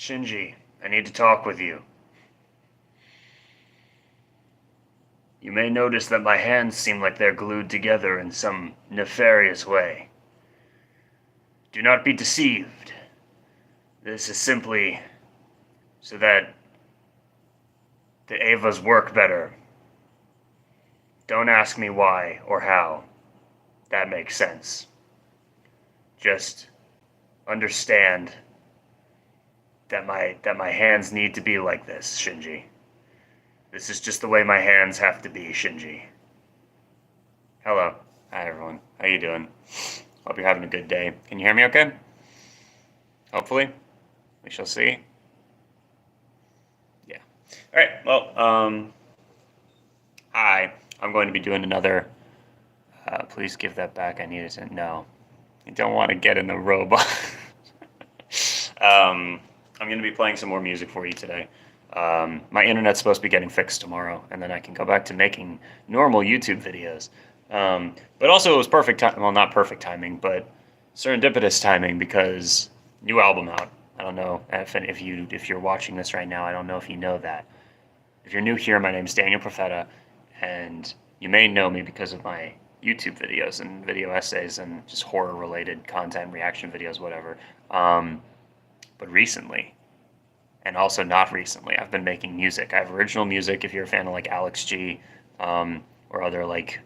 Shinji, I need to talk with you. You may notice that my hands seem like they're glued together in some nefarious way. Do not be deceived. This is simply so that the Avas work better. Don't ask me why or how. That makes sense. Just understand that my hands need to be like this, Shinji. This is just the way my hands have to be, Shinji. Hello. Hi, everyone. How you doing? Hope you're having a good day. Can you hear me okay? Hopefully. We shall see. Yeah. Alright, well, hi. I'm going to be doing another... please give that back. I need it to... No. I don't want to get in the robot. I'm going to be playing some more music for you today. My internet's supposed to be getting fixed tomorrow, and then I can go back to making normal YouTube videos. But also it was perfect time. Well, not perfect timing, but serendipitous timing, because new album out. I don't know if you're watching this right now. I don't know if you know that. If you're new here, my name's Daniel Profeta, and you may know me because of my YouTube videos and video essays and just horror-related content, reaction videos, whatever. But recently, and also not recently, I've been making music. I have original music, if you're a fan of like Alex G, or other like,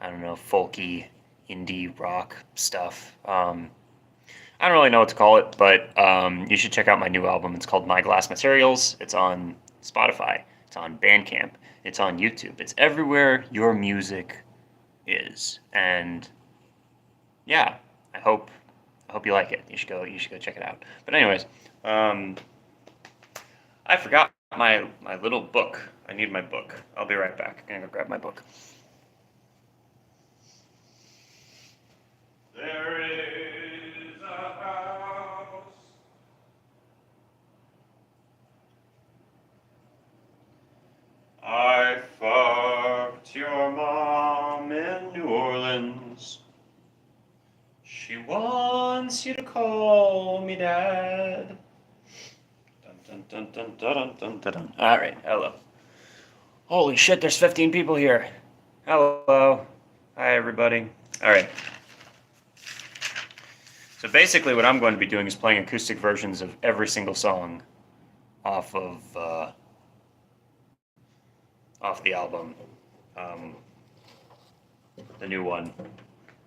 I don't know, folky, indie rock stuff. I don't really know what to call it, but you should check out my new album. It's called My Glass Materials. It's on Spotify. It's on Bandcamp. It's on YouTube. It's everywhere your music is. And yeah, I hope you like it. You should go check it out. But anyways, I forgot my little book. I need my book. I'll be right back. I'm gonna go grab my book. There is a house. I fucked your mom in New Orleans. She wants you to call me dad. Dun, dun, dun, dun, dun, dun, dun, dun. All right, hello. Holy shit, there's 15 people here. Hello. Hi, everybody. All right. So basically what I'm going to be doing is playing acoustic versions of every single song off of the album. The new one,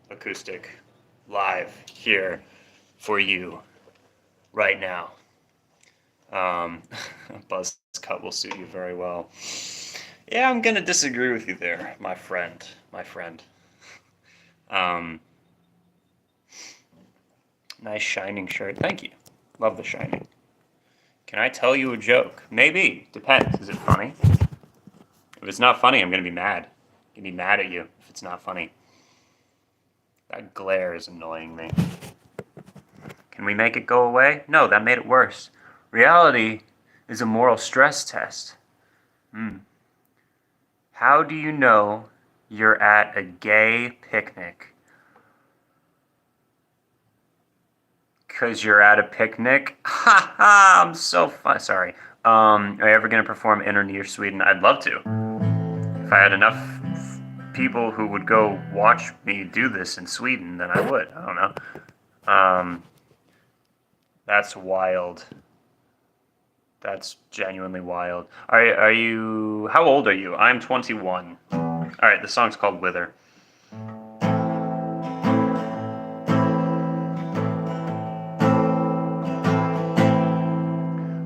acoustic, live here for you right now. A buzz cut will suit you very well. Yeah, I'm gonna disagree with you there, my friend. Nice Shining shirt. Thank you. Love The Shining. Can I tell you a joke? Maybe. Depends. Is it funny? If it's not funny, I'm gonna be mad. I'm gonna be mad at you if it's not funny. That glare is annoying me. Can we make it go away? No, that made it worse. Reality is a moral stress test. How do you know you're at a gay picnic? Because you're at a picnic? Ha ha! I'm so fun. Sorry. Are you ever going to perform in or near Sweden? I'd love to. If I had enough people who would go watch me do this in Sweden, then I would. I don't know. That's wild. That's genuinely wild. Are you... How old are you? I'm 21. Alright, the song's called Wither.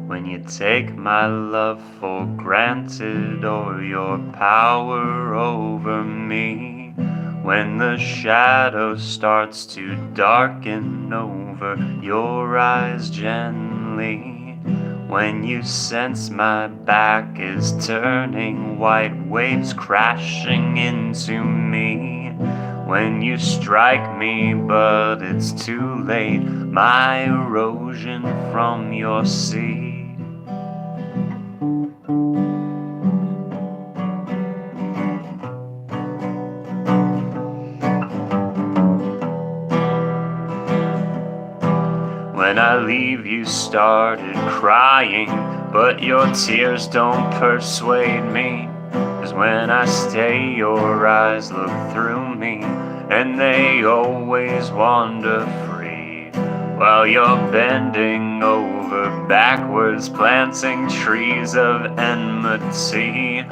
When you take my love for granted or your power over me, when the shadow starts to darken over your eyes gently, when you sense my back is turning, white waves crashing into me, when you strike me but it's too late, my erosion from your sea. When I believe you started crying, but your tears don't persuade me. 'Cause when I stay, your eyes look through me, and they always wander free. While you're bending over backwards, planting trees of enmity,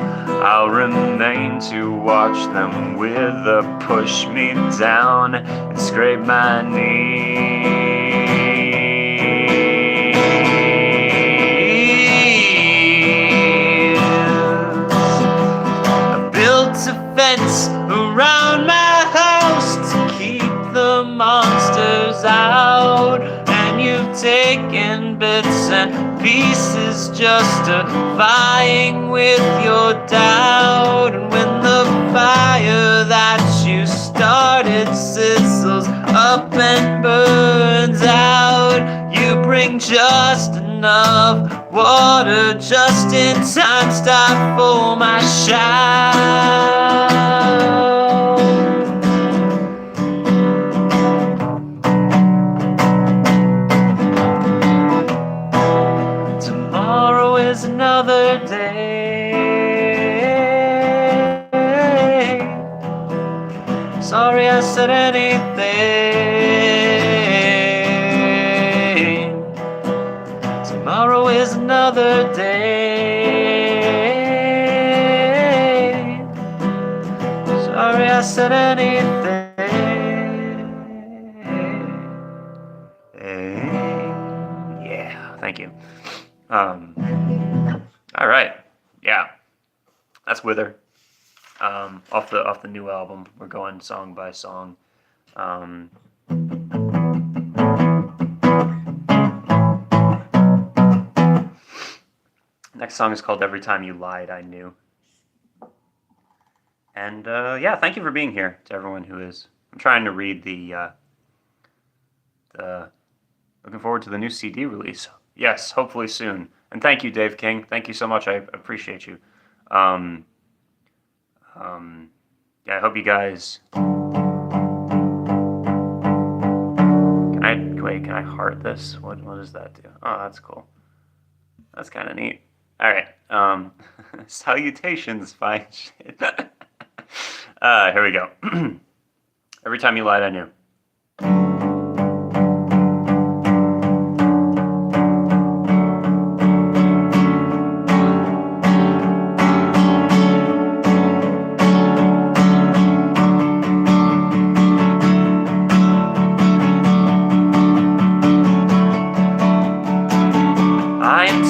I'll remain to watch them wither, push me down, and scrape my knees. I built a fence around my house to keep the monsters out, and you've taken bits and pieces justifying with your doubt. And when the fire that you started sizzles up and burns out, you bring just enough water just in time, stop for my shout. Tomorrow is another day. Sorry I said anything. Tomorrow is another day. Sorry I said anything. Yeah, thank you. All right, yeah, that's Wither. Off the new album. We're going song by song. Next song is called Every Time You Lied, I Knew. And yeah, thank you for being here to everyone who is. I'm trying to read the looking forward to the new CD release. Yes, hopefully soon. And thank you, Dave King. Thank you so much. I appreciate you. Yeah, I hope you guys. Can I heart this? What does that do? Oh, that's cool. That's kind of neat. All right. Salutations, fine shit. Here we go. Every time you lied, I knew.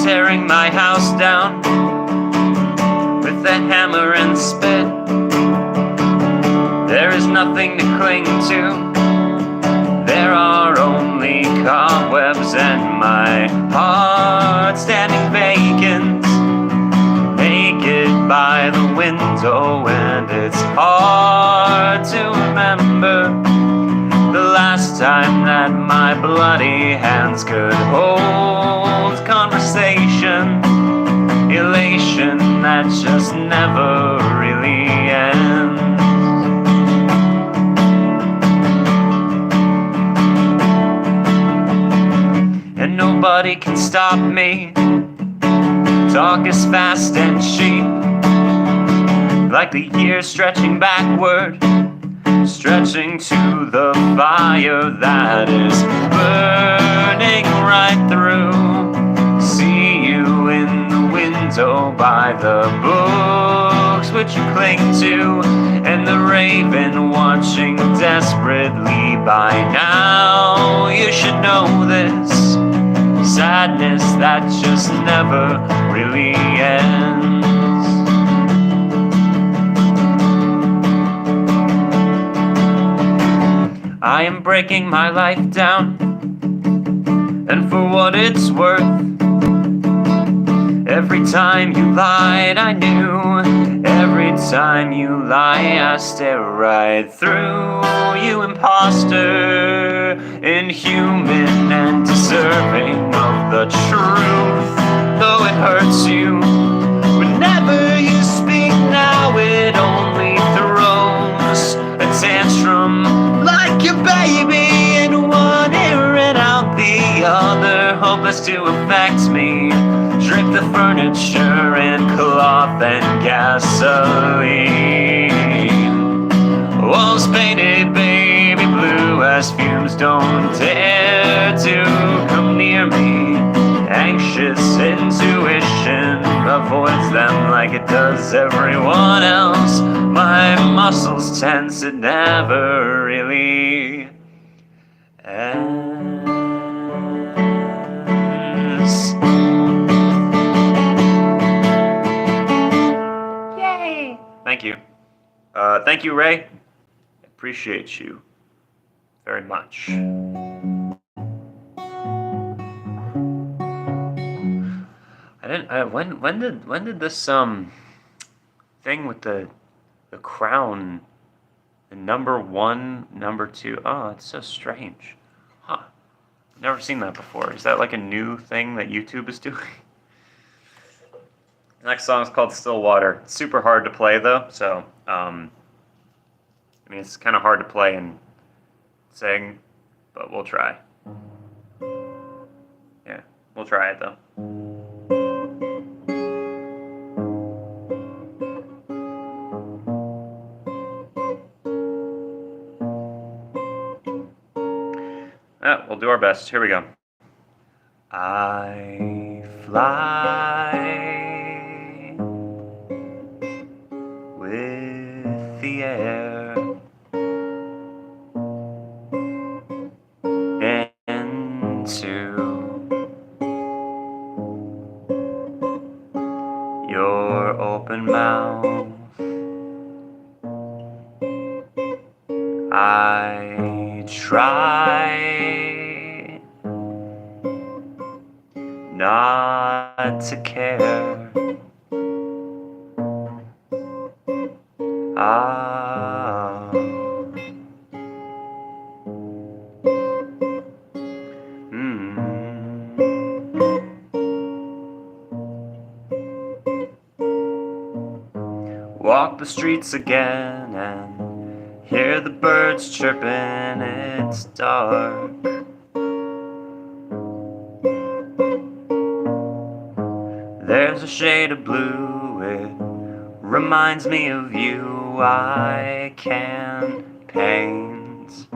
Tearing my house down with a hammer and spit. There is nothing to cling to. There are only cobwebs and my heart standing vacant, naked by the window, and it's hard to remember the last time that my bloody hands could hold conversation, elation that just never really ends. And nobody can stop me. Talk is fast and cheap, like the years stretching backward, stretching to the fire that is burning right through. See you in the window by the books which you cling to, and the raven watching desperately by now. You should know this sadness that just never really ends. I am breaking my life down, and for what it's worth, every time you lied I knew. Every time you lie I stare right through you, imposter, inhuman and deserving of the truth. Though it hurts you whenever you speak now, it only throws a tantrum like your baby in one ear and out the other. hopeless to affect me. Drip the furniture in cloth and gasoline. Walls painted baby blue as fumes don't dare to come near me. Anxious intuition avoids them like it does everyone else. My muscles tense, it never really ends. Yay! Thank you. Thank you, Ray. I appreciate you very much. I didn't. When did this thing with the crown, the number 1, number 2? Oh, it's so strange. Huh. Never seen that before. Is that like a new thing that YouTube is doing? The next song is called Stillwater. It's super hard to play though, so I mean it's kind of hard to play and sing, but we'll try. Yeah, we'll try it though. We'll do our best. Here we go. I fly with the air into your open mouth. I try not to care. Walk the streets again and hear the birds chirping. It's dark. There's a shade of blue, it reminds me of you. I can paint.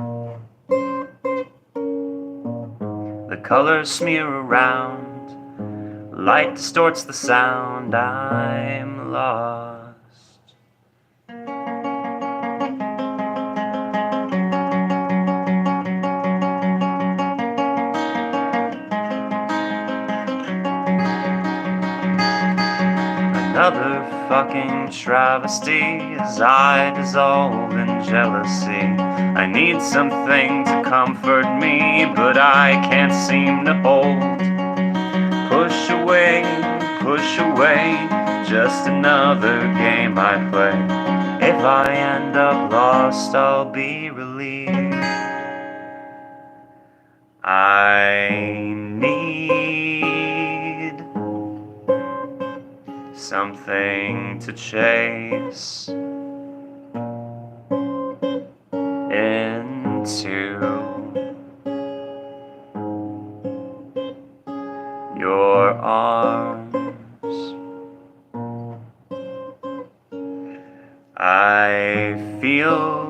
The colors smear around, light distorts the sound. I'm lost. Another fucking travesty as I dissolve in jealousy. I need something to comfort me, but I can't seem to hold. Push away, just another game I play. If I end up lost, I'll be relieved. I need something to chase into your arms. I feel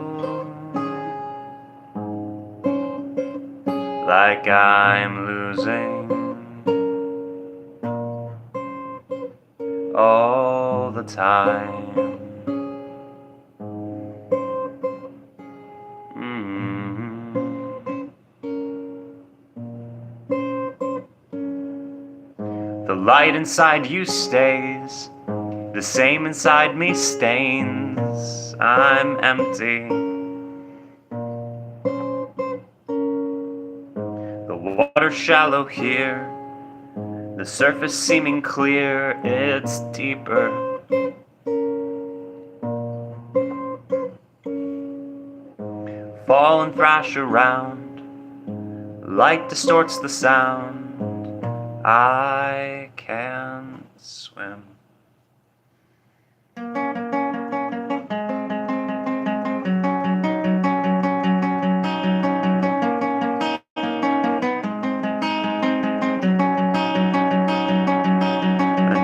like I'm losing all the time. The light inside you stays, the same inside me stains. I'm empty. The water's shallow here, the surface seeming clear, it's deeper. Fall and thrash around, light distorts the sound. I can't swim.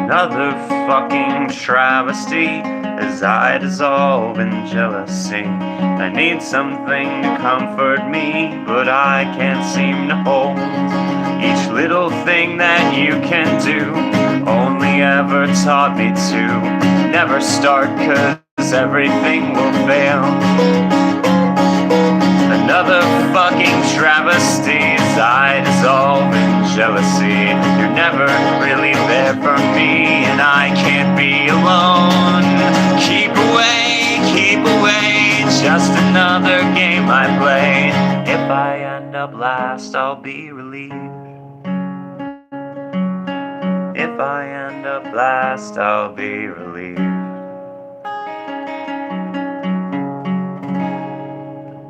Another fucking travesty as I dissolve in jealousy. I need something to comfort me, but I can't seem to hold. Each little thing that you can do only ever taught me to never start, 'cause everything will fail. Another fucking travesty as I dissolve in jealousy. You're never really there for me, and I can't be alone. Keep away, just another game I play. If I end up last, I'll be relieved. If I end up last, I'll be relieved.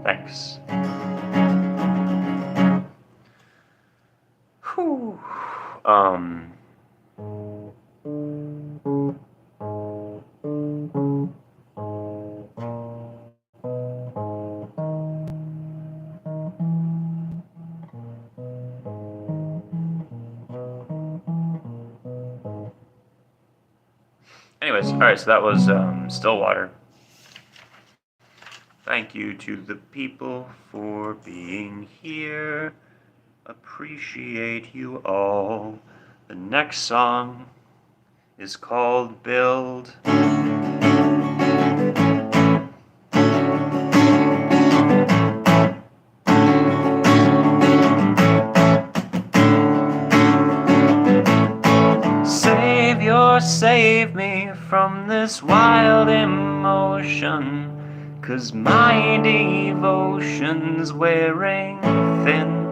Thanks. Whew. Anyways, alright, so that was Stillwater. Thank you to the people for being here. Appreciate you all. The next song is called Build. Savior, save me from this wild emotion, 'cause my devotion's wearing thin.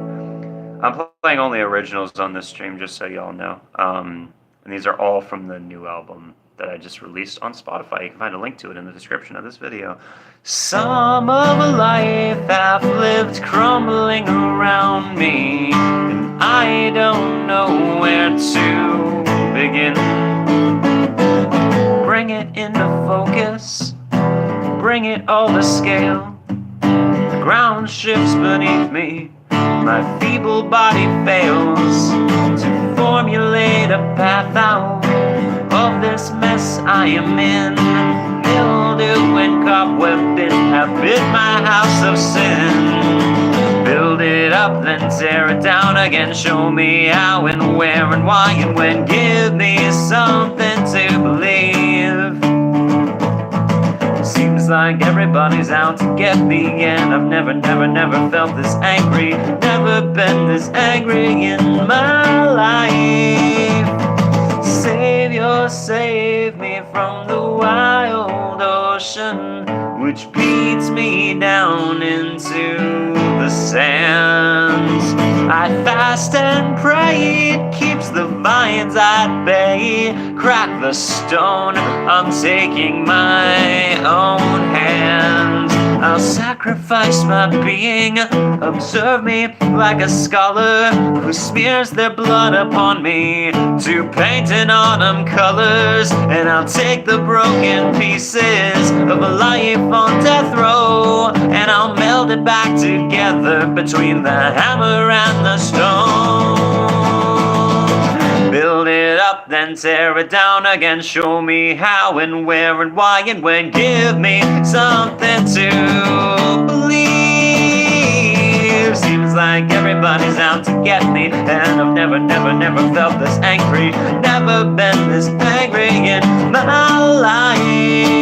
I'm playing only originals on this stream, just so y'all know. And these are all from the new album that I just released on Spotify. You can find a link to it in the description of this video. Some of a life I've lived crumbling around me, and I don't know where to begin. Bring it into focus, bring it all to scale. The ground shifts beneath me, my feeble body fails to formulate a path out of this mess I am in. Mildew and cobweb have bit my house of sin. Build it up, then tear it down again. Show me how and where and why and when. Give me something to believe. Seems like everybody's out to get me, and I've never felt this angry. Never been this angry in my life. Savior, save me from the wild ocean, which beats me down into the sands. I fast and pray, it keeps the vines at bay. Crack the stone, I'm taking my own hand. I'll sacrifice my being. Observe me like a scholar who smears their blood upon me to paint in autumn colors. And I'll take the broken pieces of a life on death row, and I'll meld it back together between the hammer and the stone. Build it up, then tear it down again. Show me how and where and why and when. Give me something to believe. Seems like everybody's out to get me, and I've never felt this angry. Never been this angry in my life.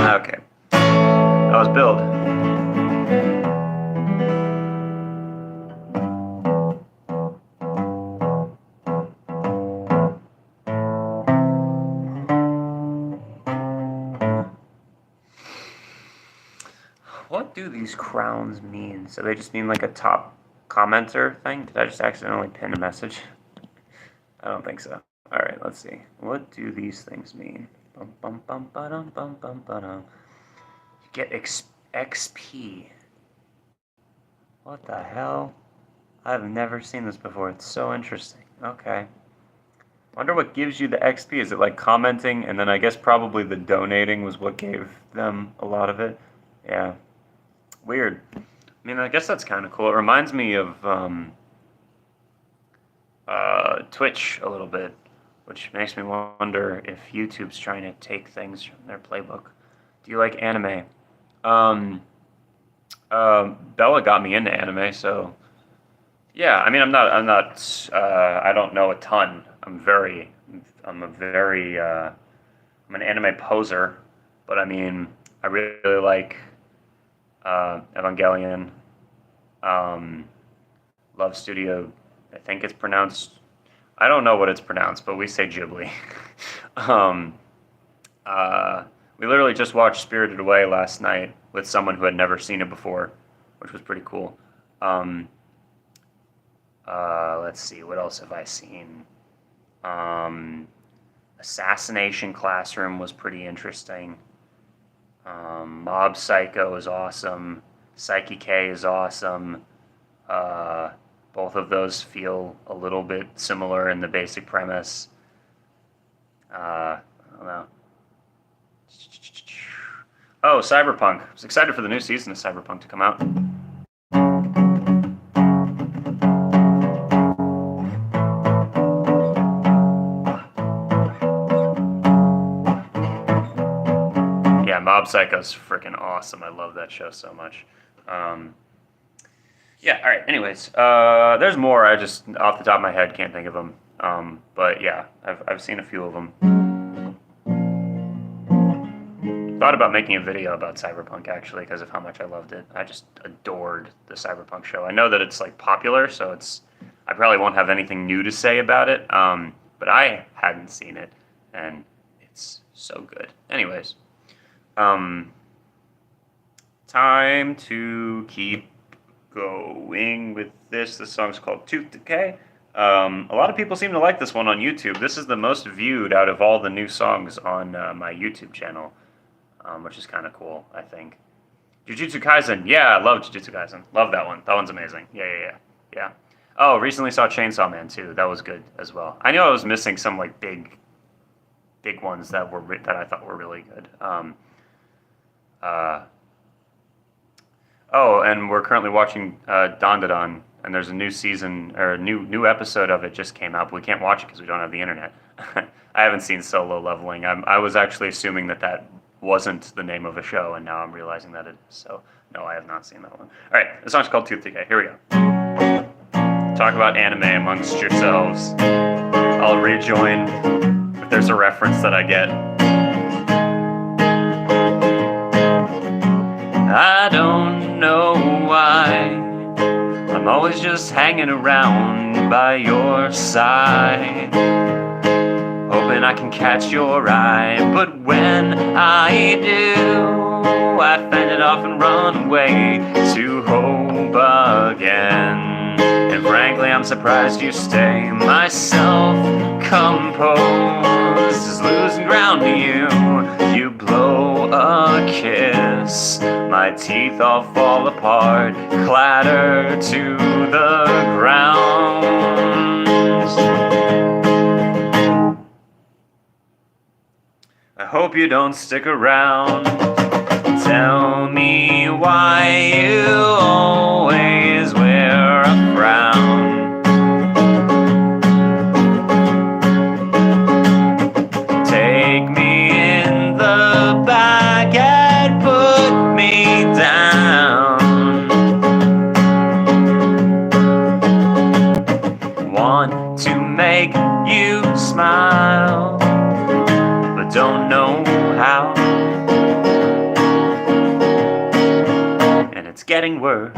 Okay, that was Build. What do these crowns mean? So they just mean like a top commenter thing? Did I just accidentally pin a message? I don't think so. Alright, let's see. What do these things mean? Bum, bum, bum, ba-dum, bum, bum, ba-dum. You get XP. What the hell? I've never seen this before. It's so interesting. Okay. Wonder what gives you the XP. Is it like commenting, and then I guess probably the donating was what gave them a lot of it? Yeah. Weird. I mean, I guess that's kind of cool. It reminds me of Twitch a little bit, which makes me wonder if YouTube's trying to take things from their playbook. Do you like anime? Bella got me into anime, so yeah. I mean, I'm not. I don't know a ton. I'm an anime poser, but I mean, I really like Evangelion. Love Studio. I think it's pronounced. I don't know what it's pronounced, but we say Ghibli. um, we literally just watched Spirited Away last night with someone who had never seen it before, which was pretty cool. Let's see, what else have I seen? Assassination Classroom was pretty interesting. Mob Psycho is awesome. Psyche K is awesome. Both of those feel a little bit similar in the basic premise. I don't know. Oh, Cyberpunk. I was excited for the new season of Cyberpunk to come out. Yeah, Mob Psycho's freaking awesome. I love that show so much. Yeah, alright, anyways. There's more, I just, off the top of my head, can't think of them. But yeah, I've seen a few of them. Thought about making a video about Cyberpunk, actually, because of how much I loved it. I just adored the Cyberpunk show. I know that it's, like, popular, so I probably won't have anything new to say about it, but I hadn't seen it, and it's so good. Anyways, time to keep going with this. This song's called Tooth Decay. A lot of people seem to like this one on YouTube. This is the most viewed out of all the new songs on my YouTube channel, which is kind of cool, I think. Jujutsu Kaisen. Yeah, I love Jujutsu Kaisen. Love that one. That one's amazing. Yeah. Oh, recently saw Chainsaw Man too. That was good as well. I knew I was missing some like big ones that I thought were really good. Oh, and we're currently watching Dandadan, and there's a new season, or a new episode of it just came out, but we can't watch it because we don't have the internet. I haven't seen Solo Leveling. I was actually assuming that wasn't the name of a show, and now I'm realizing that it is. So, no, I have not seen that one. All right, the song's called Tooth Decay. Here we go. Talk about anime amongst yourselves. I'll rejoin if there's a reference that I get. I don't know why I'm always just hanging around by your side, hoping I can catch your eye. But when I do, I fend it off and run away to hope again. And frankly, I'm surprised you stay. My self-composed is losing ground to you. You blow a kiss, my teeth all fall apart, clatter to the ground. I hope you don't stick around. Tell me why you always wear a frown. Take me in the back and put me down. Want to make you smile, but don't know how. And it's getting worse.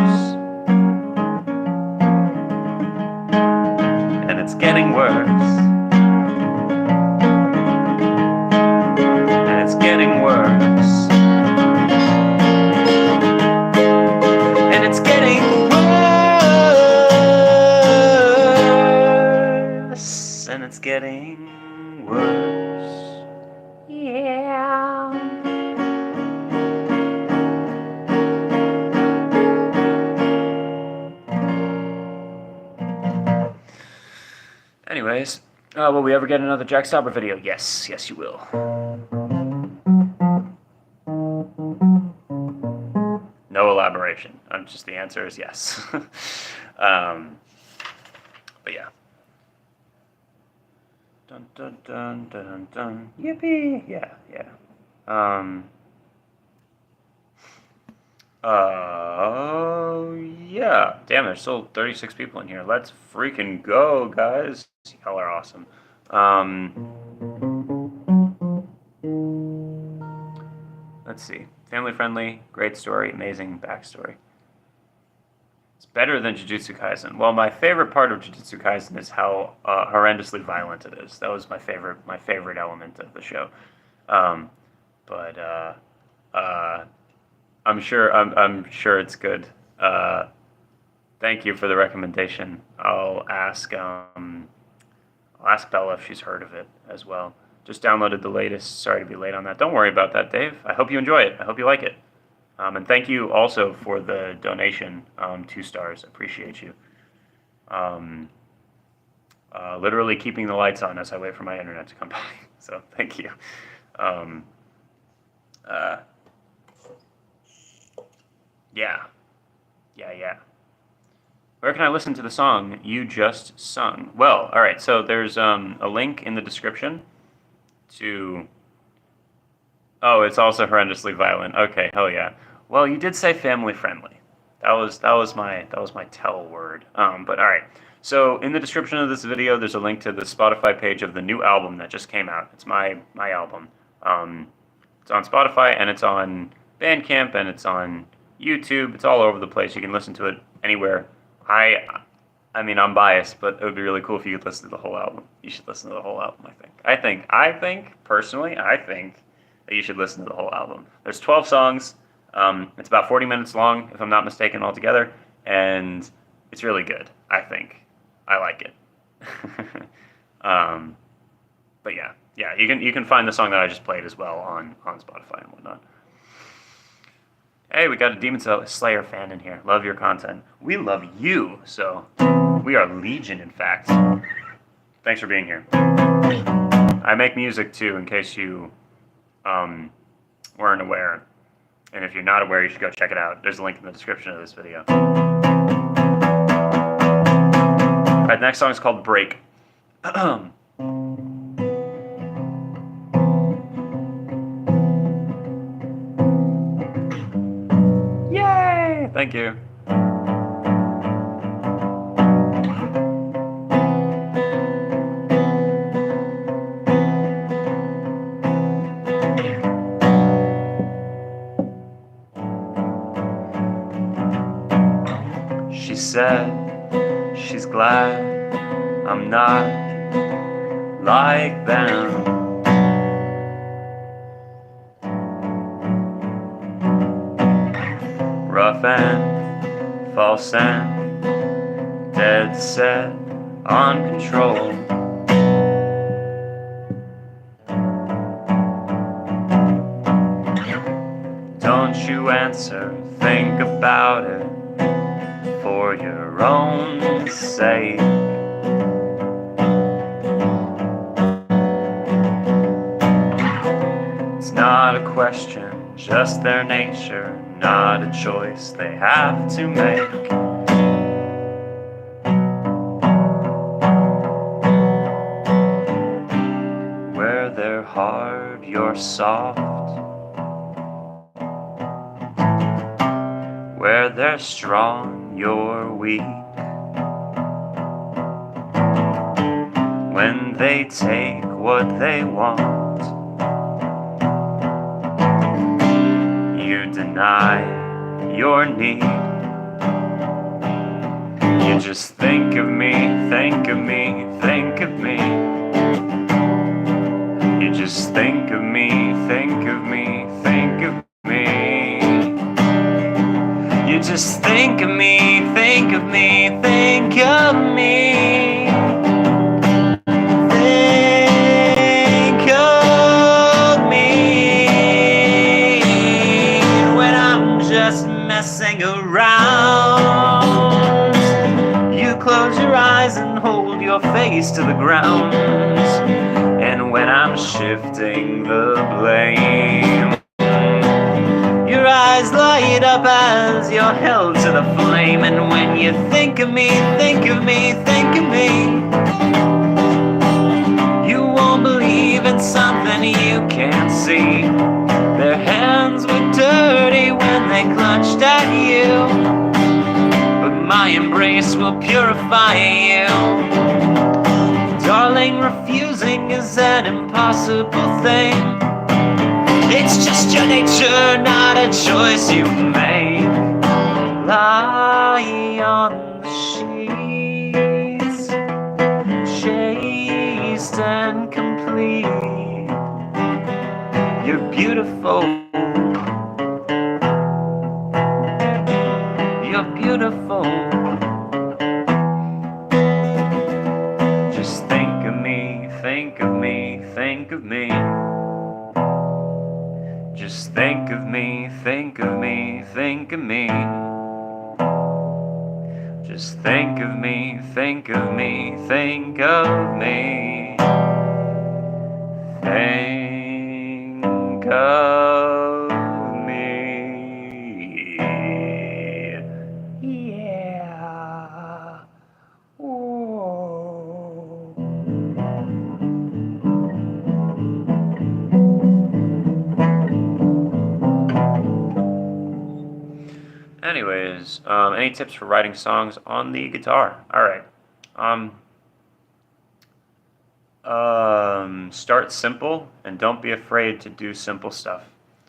And it's getting worse. And it's getting worse. And it's getting worse. And it's getting worse. Yeah. Anyways, Will we ever get another Jack Stauber video? Yes, yes, you will. No elaboration. Just the answer is yes. But yeah. Dun dun dun dun dun. Yippee! Yeah, yeah. Yeah. Damn, there's still 36 people in here. Let's freaking go, guys. Y'all are awesome. Let's see. Family friendly, great story, amazing backstory. It's better than Jujutsu Kaisen. Well, my favorite part of Jujutsu Kaisen is how horrendously violent it is. That was my favorite element of the show. I'm sure it's good. Thank you for the recommendation. I'll ask Bella if she's heard of it as well. Just downloaded the latest. Sorry to be late on that. Don't worry about that, Dave. I hope you enjoy it. I hope you like it. And thank you also for the donation, 2 stars. Appreciate you. Literally keeping the lights on as I wait for my internet to come back. So thank you. Yeah. Where can I listen to the song you just sung? Well, all right. So there's a link in the description to. Oh, it's also horrendously violent. Okay, hell yeah. Well, you did say family friendly. That was my tell word. But all right. So in the description of this video, there's a link to the Spotify page of the new album that just came out. It's my album. It's on Spotify and it's on Bandcamp and it's on YouTube. It's all over the place. You can listen to it anywhere. I mean, I'm biased, but it would be really cool if you could listen to the whole album. You should listen to the whole album, I think, personally, that you should listen to the whole album. There's 12 songs. It's about 40 minutes long, if I'm not mistaken, altogether, and it's really good, I think. I like it. But yeah, you can find the song that I just played as well on Spotify and whatnot. Hey, we got a Demon Slayer fan in here. Love your content. We love you, so we are legion, in fact. Thanks for being here. I make music too, in case you weren't aware. And if you're not aware, you should go check it out. There's a link in the description of this video. Alright, the next song is called Break. Yay! Thank you. She said she's glad I'm not like them. Rough and false and dead set on control. Don't you answer, think about it for your own sake. It's not a question, just their nature, not a choice they have to make. Where they're hard, you're soft. Where they're strong, you're weak. When they take what they want, you deny your need. You just think of me, think of me, think of me. You just think of me, think of me, think of me. You just think of me, think of me, think of me. Think of me when I'm just messing around. You close your eyes and hold your your face to the ground. And when I'm shifting the blame, your eyes light up as you're held to the flame. And when you think of me, think of me, think of me, you won't believe in something you can't see. Their hands were dirty when they clutched at you, but my embrace will purify you. Darling, refusing is an impossible thing. It's just your nature, not a choice you made. Lie on the sheets, chaste and complete. You're beautiful. You're beautiful. Just think of me, think of me, think of me. Just think of me, think of me, think of me. Just think of me, think of me, think of me. Think of me. Yeah. Whoa. Anyways, any tips for writing songs on the guitar? All right. Start simple and don't be afraid to do simple stuff.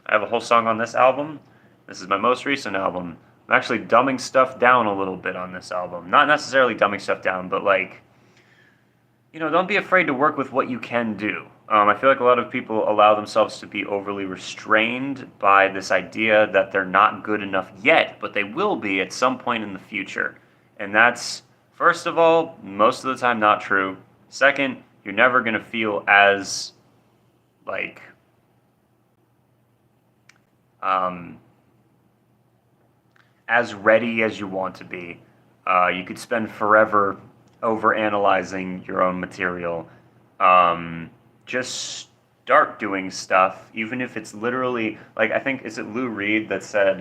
I have a whole song on this album. This is my most recent album. I'm actually dumbing stuff down a little bit on this album. Not necessarily dumbing stuff down, but like, don't be afraid to work with what you can do. I feel like a lot of people allow themselves to be overly restrained by this idea that they're not good enough yet, but they will be at some point in the future. And that's, first of all, most of the time not true. Second, you're never going to feel as, like, as ready as you want to be. You could spend forever over-analyzing your own material. Just start doing stuff, even if it's literally, like, I think, is it Lou Reed that said,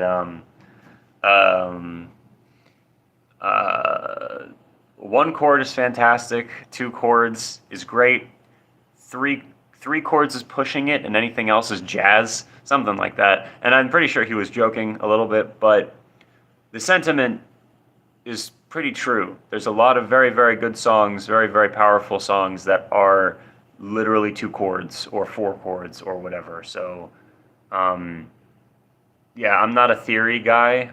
one chord is fantastic, 2 chords is great, three chords is pushing it, and anything else is jazz, something like that. And I'm pretty sure he was joking a little bit, but the sentiment is pretty true. There's a lot of very, very good songs, very, very powerful songs that are literally 2 chords or 4 chords or whatever. So, yeah, I'm not a theory guy.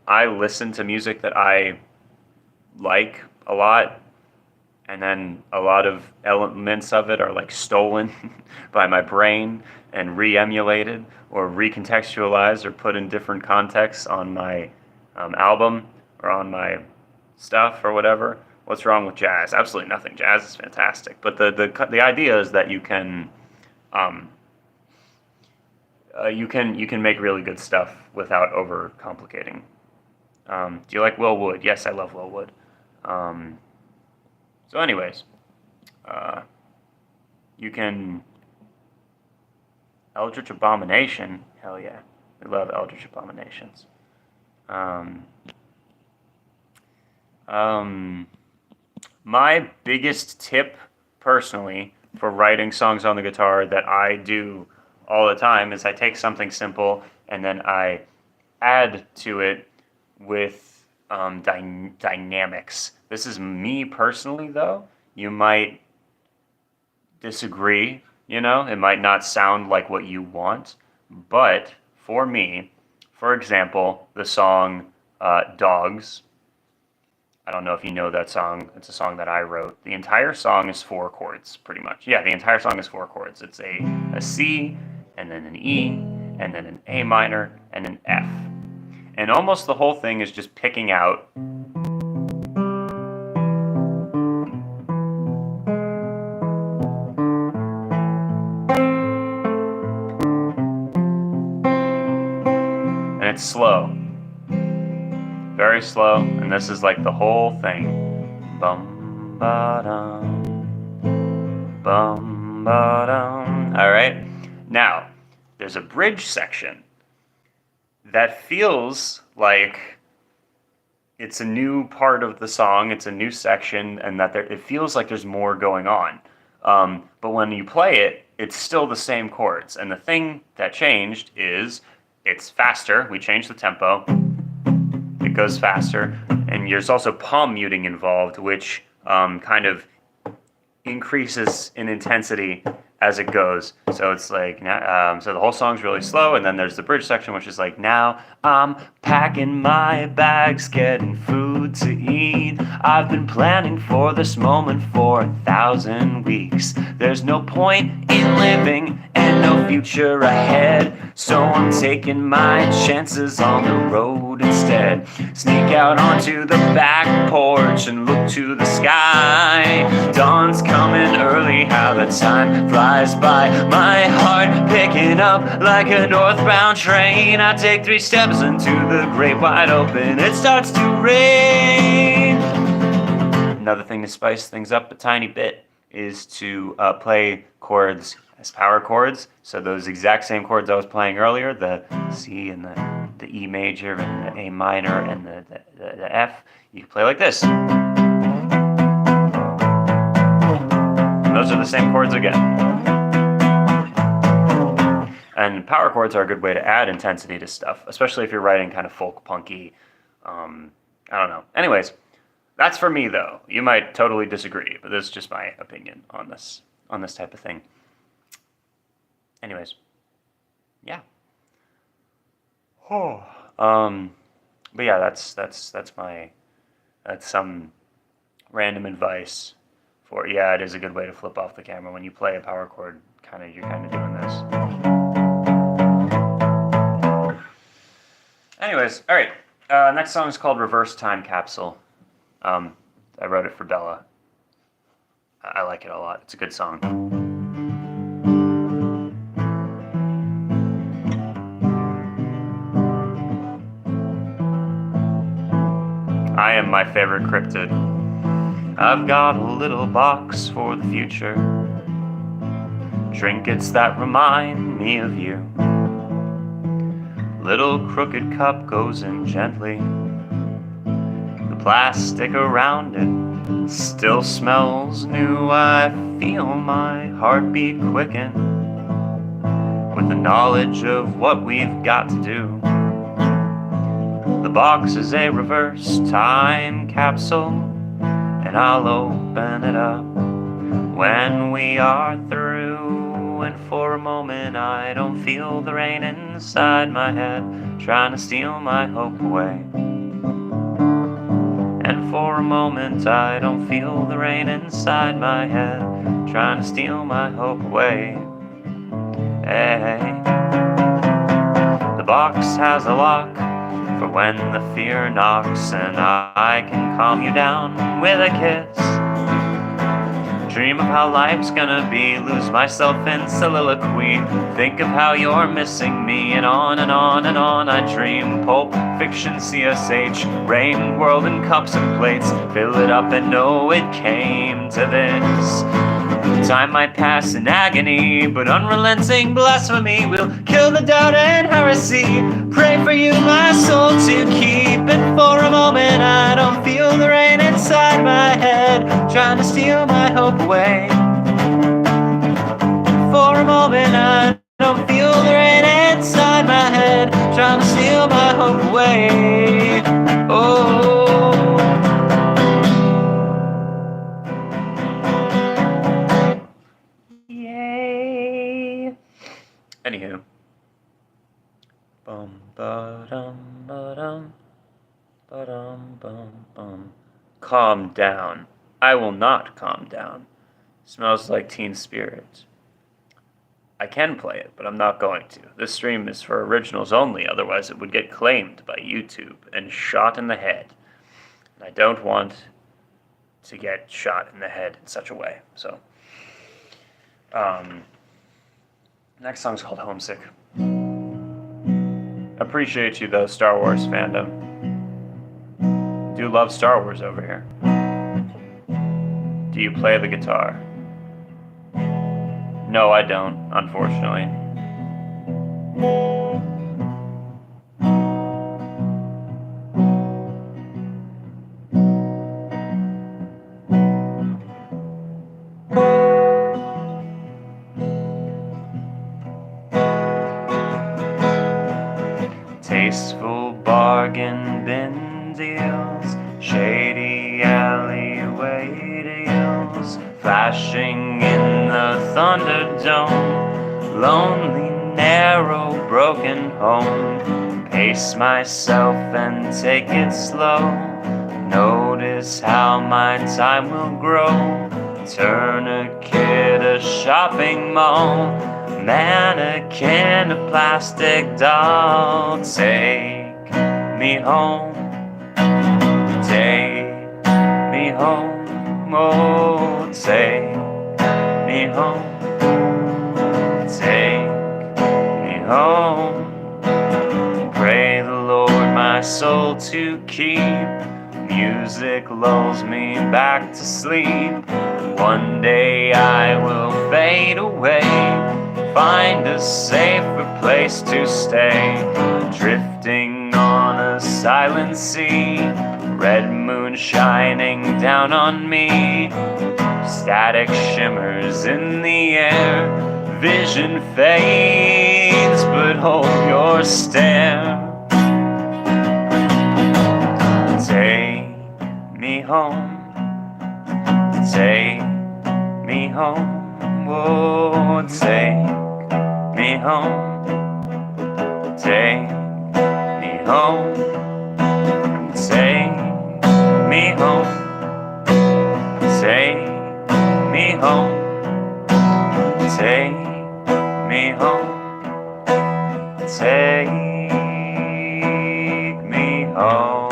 I listen to music that I like a lot, and then a lot of elements of it are like stolen by my brain and re-emulated or recontextualized or put in different contexts on my album or on my stuff or whatever. What's wrong with jazz? Absolutely nothing. Jazz is fantastic. But the idea is that you can make really good stuff without over complicating. Do you like Will Wood? Yes, I love Will Wood. So anyways, you can Eldritch Abomination. Hell yeah, we love Eldritch Abominations. My biggest tip, personally, for writing songs on the guitar that I do all the time is I take something simple and then I add to it with dynamics. This is me personally, though. You might disagree, it might not sound like what you want, but for me, for example, the song Dogs. I don't know if you know that song. It's a song that I wrote. The entire song is 4 chords, pretty much. Yeah, the entire song is 4 chords. It's a C, and then an E, and then an A minor, and an F. And almost the whole thing is just picking out and it's slow. Very slow, and this is like the whole thing. Bum, ba-dum, bum, ba-dum. All right. Now, there's a bridge section that feels like it's a new part of the song, it's a new section, and that it feels like there's more going on. But when you play it, it's still the same chords. And the thing that changed is it's faster. We changed the tempo. It goes faster. And there's also palm muting involved, which kind of increases in intensity as it goes. So it's like, so the whole song's really slow, and then there's the bridge section, which is like, now I'm packing my bags, getting food to eat. I've been planning for this moment for 1,000 weeks. There's no point in living and no future ahead, so I'm taking my chances on the road instead. Sneak out onto the back porch and look to the sky. Dawn's coming early, how the time flies by. My heart picking up like a northbound train. I take 3 steps into the great wide open. It starts to rain. Another thing to spice things up a tiny bit is to play chords as power chords. So those exact same chords I was playing earlier, the C and the E major and the A minor and the F, you can play like this. And those are the same chords again. And power chords are a good way to add intensity to stuff, especially if you're writing kind of folk punky, I don't know. Anyways, that's for me though. You might totally disagree, but this is just my opinion on this type of thing. Anyways, yeah. Oh. But yeah, that's some random advice for, yeah, it is a good way to flip off the camera when you play a power chord. You're kind of doing this. Anyways, all right. Next song is called "Reverse Time Capsule." I wrote it for Bella. I like it a lot. It's a good song. I am my favorite cryptid. I've got a little box for the future. Trinkets that remind me of you. Little crooked cup goes in gently. The plastic around it still smells new. I feel my heartbeat quicken with the knowledge of what we've got to do. The box is a reverse time capsule, and I'll open it up when we are through. And for a moment I don't feel the rain inside my head trying to steal my hope away. And for a moment I don't feel the rain inside my head trying to steal my hope away. Hey. The box has a lock for when the fear knocks, and I can calm you down with a kiss. Dream of how life's gonna be, lose myself in soliloquy. Think of how you're missing me, and on and on and on I dream. Pulp fiction, CSH, rain, world in cups and plates. Fill it up and know it came to this. Time might pass in agony, but unrelenting blasphemy will kill the doubt and heresy. Pray for you, my soul, to keep. And for a moment I don't feel the rain inside my head trying to steal my hope away. For a moment I don't feel the rain inside my head trying to steal my hope away. Oh. Anywho. Bum ba-dum ba-dum ba-dum bum bum. Calm down. I will not calm down. Smells like Teen Spirit. I can play it, but I'm not going to. This stream is for originals only, otherwise it would get claimed by YouTube and shot in the head. And I don't want to get shot in the head in such a way. So, next song's called Homesick. Appreciate you though, Star Wars fandom. Do love Star Wars over here. Do you play the guitar? No, I don't, unfortunately. Tasteful bargain bin deals, shady alleyway deals, flashing in the Thunderdome, lonely, narrow, broken home. Pace myself and take it slow, notice how my time will grow. Tourniquet, a shopping mall, mannequin, a plastic doll. Take me home, take me home, oh, take me home, take me home. Pray the Lord my soul to keep, music lulls me back to sleep. One day I will fade away, find a safer place to stay, drifting on a silent sea, red moon shining down on me, static shimmers in the air, vision fades, but hold your stare. Take me home, take me home, oh, take me home, take me home, take me home, take me home, take me home, take me home.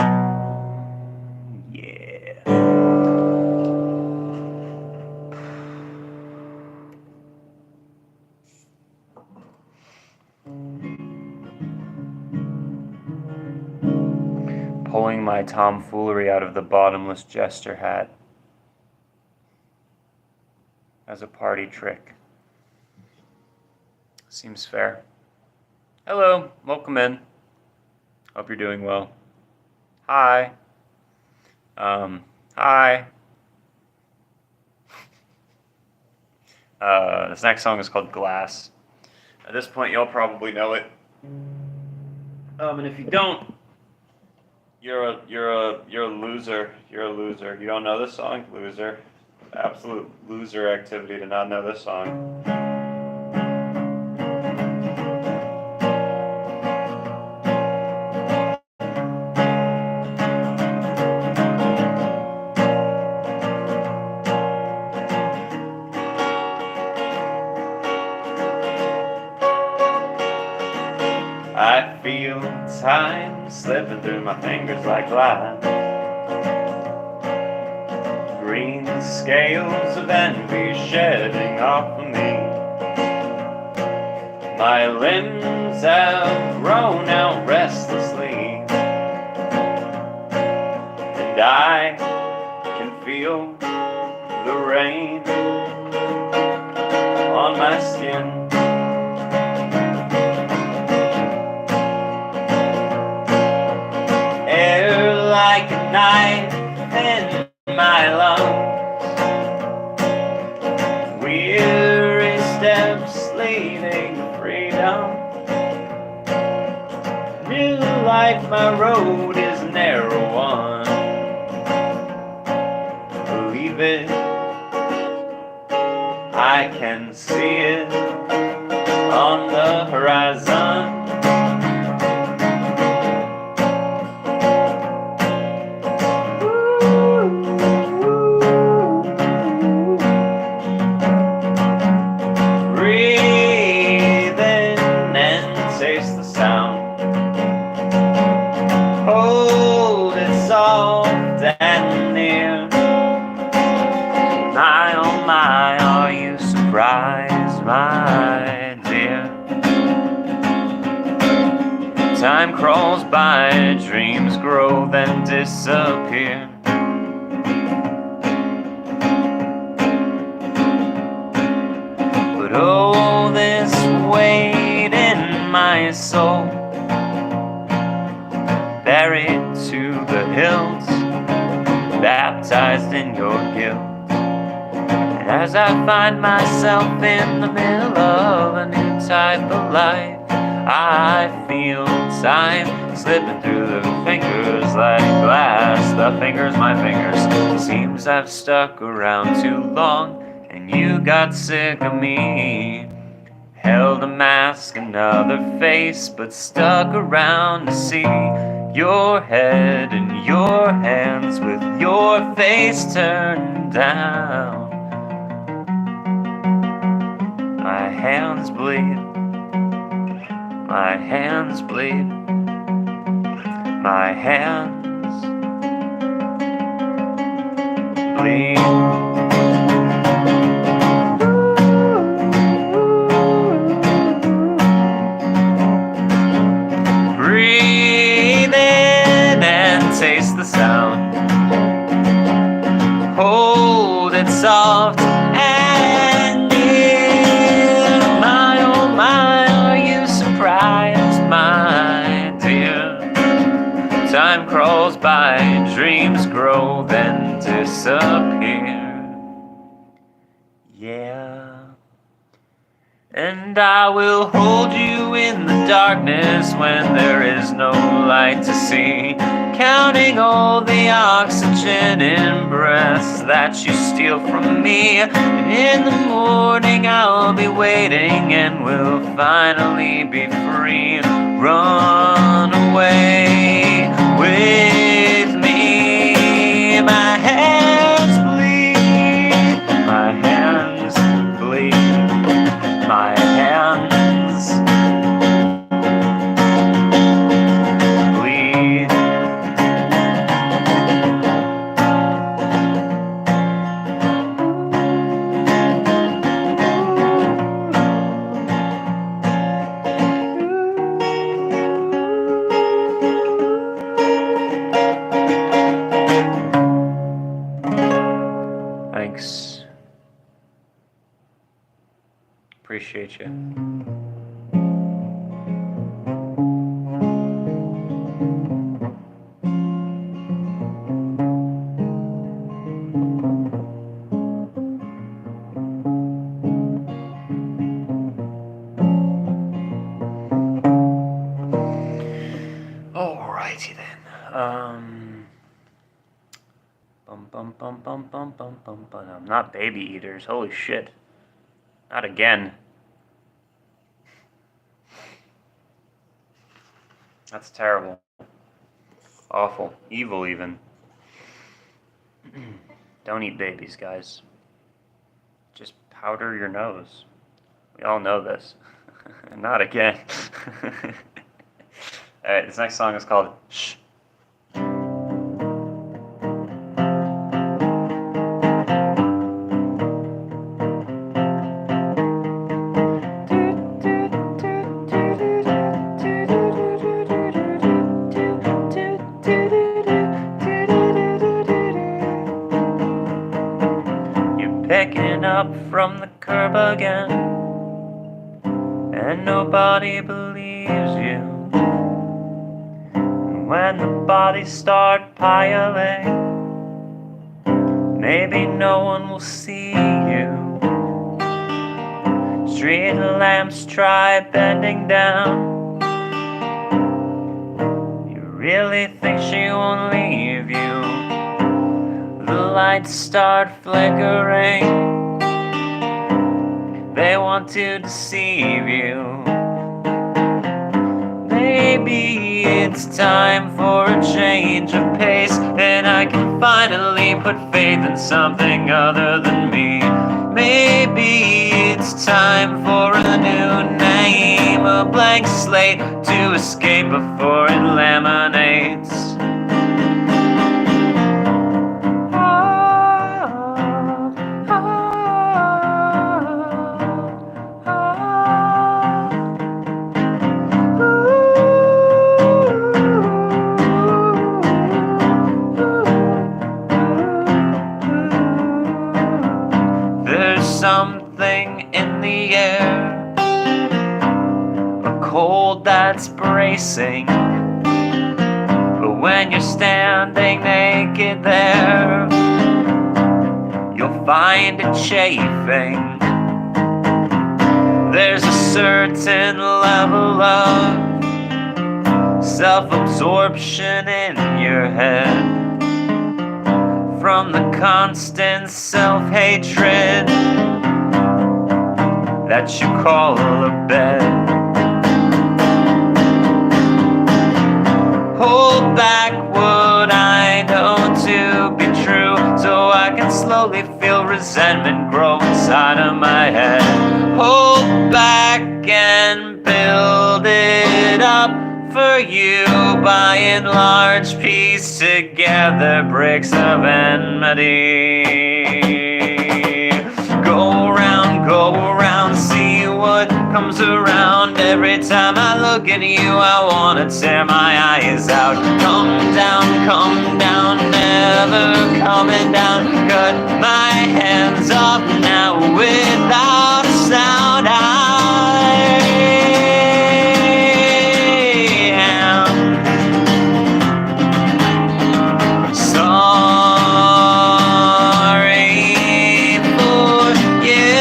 Pulling my tomfoolery out of the bottomless jester hat as a party trick. Seems fair. Hello, welcome in. Hope you're doing well. Hi. Hi. This next song is called Glass. At this point, you'll probably know it. And if you don't, you're a loser. You're a loser. You don't know this song? Loser. Absolute loser activity to not know this song. I feel time slipping through my fingers like glass. Green scales of envy shedding off of me. My limbs have grown out restlessly, and I can feel the rain on my skin. Like a knife in my lungs, weary steps leading to freedom. New life, my road is a narrow one. Believe it, I can see it on the horizon. And near, my oh my, are you surprised, my dear? Time crawls by, dreams grow, then disappear. weight in my soul, buried to the hills, baptized in your guilt. And as I find myself in the middle of a new type of life, I feel time slipping through the fingers like glass. The fingers, my fingers. Seems I've stuck around too long, and you got sick of me. Held a mask, another face, but stuck around to see your head in your hands with your face turned down. My hands bleed, my hands bleed, my hands bleed. Breathe in and taste the sound. Hold it soft and near. My oh my, are you surprised, my dear? Time crawls by, dreams grow, then disappear. Yeah. And I will hold you in the darkness when there is no light to see, counting all the oxygen in breaths that you steal from me. And in the morning I'll be waiting and we'll finally be free. Run away with me. My hands bleed, my hands bleed, my hands bleed. Thanks. Appreciate you. Alrighty then. I'm not baby eaters. Holy shit. Not again. That's terrible. Awful. Evil, even. Don't eat babies, guys. Just powder your nose. We all know this. Not again. Alright, this next song is called Shh. Picking up from the curb again, and nobody believes you. And when the bodies start piling, maybe no one will see you. Street lamps try bending down. You really think she won't leave you? The lights start flickering. They want to deceive you. Maybe it's time for a change of pace, and I can finally put faith in something other than me. Maybe it's time for a new name, a blank slate to escape before it laminates. Something in the air, cold that's bracing. But when you're standing naked there, you'll find it chafing. There's a certain level of self-absorption in your head from the constant self-hatred that you call a bed. Hold back what I know to be true, so I can slowly feel resentment grow inside of my head. Hold back and build it up for you by and large, piece together bricks of enmity. Go around, see what comes around. Every time I look at you, I wanna tear my eyes out. Come down, never coming down. Cut my hands off now without a sound. I am sorry for you.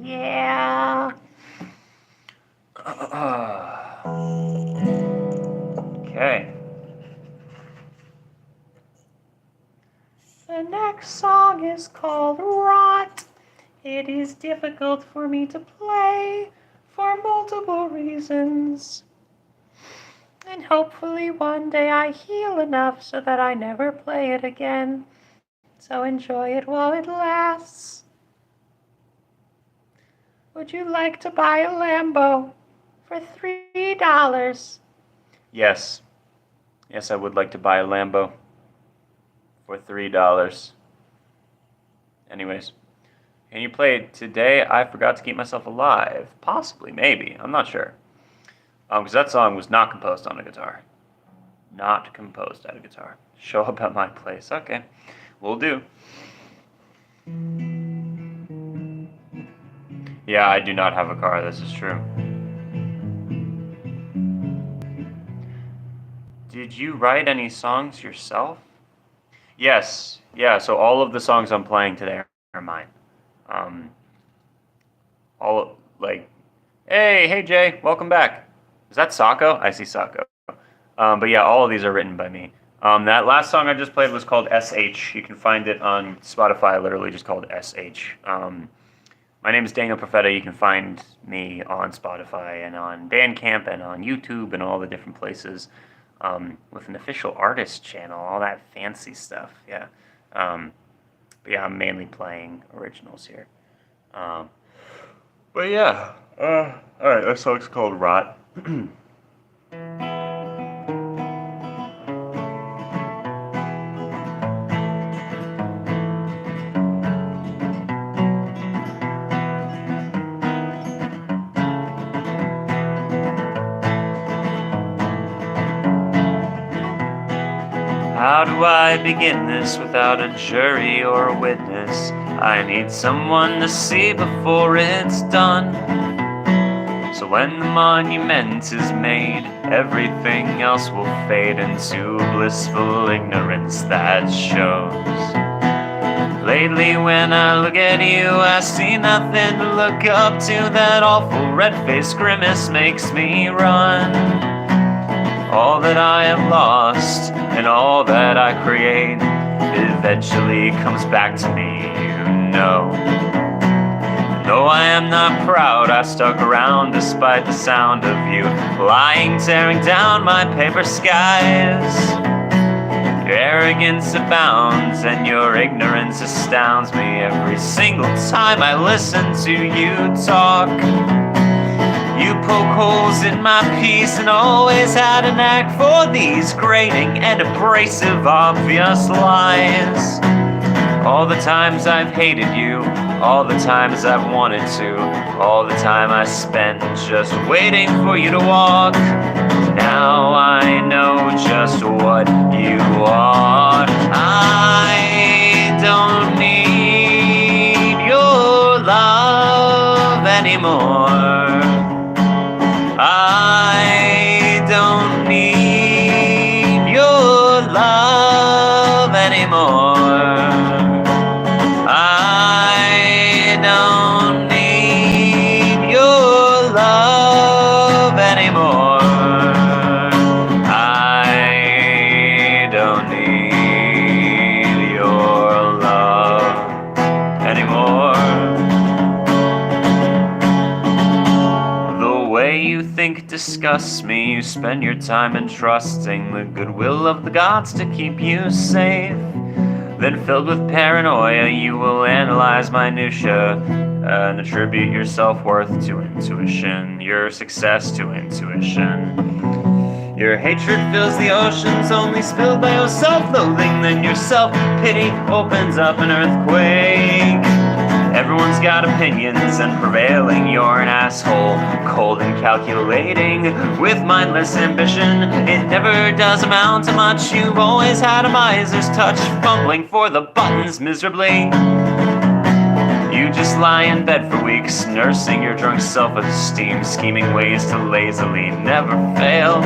Yeah. Okay. The next song is called Rot. It is difficult for me to play for multiple reasons. And hopefully one day I heal enough so that I never play it again. So enjoy it while it lasts. Would you like to buy a Lambo for $3? Yes. Yes, I would like to buy a Lambo for $3. Anyways, can you play Today I Forgot to Keep Myself Alive? Possibly, maybe. I'm not sure. Because that song was not composed on a guitar. Not composed at a guitar. Show up at my place. Okay, will do. Yeah, I do not have a car, this is true. Did you write any songs yourself? Yes, yeah, so all of the songs I'm playing today are mine. Hey Jay, welcome back. Is that Sako? I see Sako. But yeah, all of these are written by me. That last song I just played was called SH. You can find it on Spotify, literally just called SH. My name is Daniel Profeta. You can find me on Spotify and on Bandcamp and on YouTube and all the different places with an official artist channel, all that fancy stuff. Yeah. But yeah, I'm mainly playing originals here. But yeah. Alright, that song's called Rot. How do I begin this without a jury or a witness? I need someone to see before it's done. So when the monument is made, everything else will fade into blissful ignorance that shows. Lately when I look at you, I see nothing to look up to. That awful red-faced grimace makes me run. All that I have lost and all that I create eventually comes back to me, you know. Though I am not proud, I stuck around despite the sound of you lying, tearing down my paper skies. Your arrogance abounds and your ignorance astounds me every single time I listen to you talk. You poke holes in my peace and always had a knack for these grating and abrasive obvious lies. All the times I've hated you, all the times I've wanted to, all the time I spent just waiting for you to walk. Now I know just what you are. I don't need your love anymore. I don't need your love anymore. I don't need your love anymore. I don't need your love anymore. The way you think disgusts me. You spend your time entrusting the goodwill of the gods to keep you safe. Then filled with paranoia, you will analyze minutia and attribute your self-worth to intuition, your success to intuition. Your hatred fills the oceans, only spilled by your self-loathing. Then your self-pity opens up an earthquake. Everyone's got opinions and prevailing. You're an asshole, cold and calculating, with mindless ambition. It never does amount to much. You've always had a miser's touch, fumbling for the buttons miserably. You just lie in bed for weeks, nursing your drunk self-esteem, scheming ways to lazily never fail.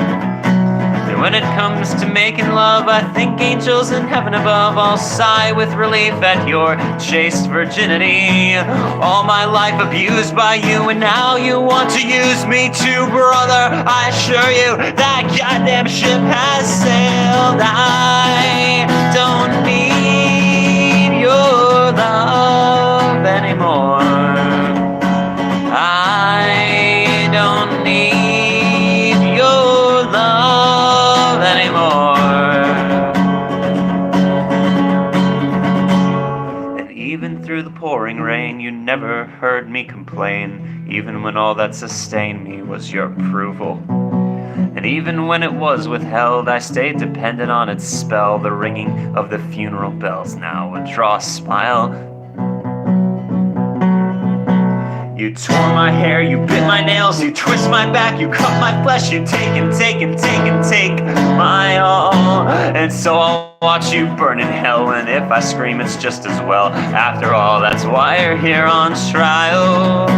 And when it comes to making love, I think angels in heaven above all sigh with relief at your chaste virginity. All my life abused by you, and now you want to use me too, brother. I assure you that goddamn ship has sailed. I don't need your love anymore. I don't need your love anymore. And even through the pouring rain, you never heard me complain, even when all that sustained me was your approval. And even when it was withheld, I stayed dependent on its spell. The ringing of the funeral bells now would draw a smile. You tore my hair, you bit my nails, you twist my back, you cut my flesh, you take and take and take and take my all. And so I'll watch you burn in hell, and if I scream it's just as well. After all, that's why you're here on trial.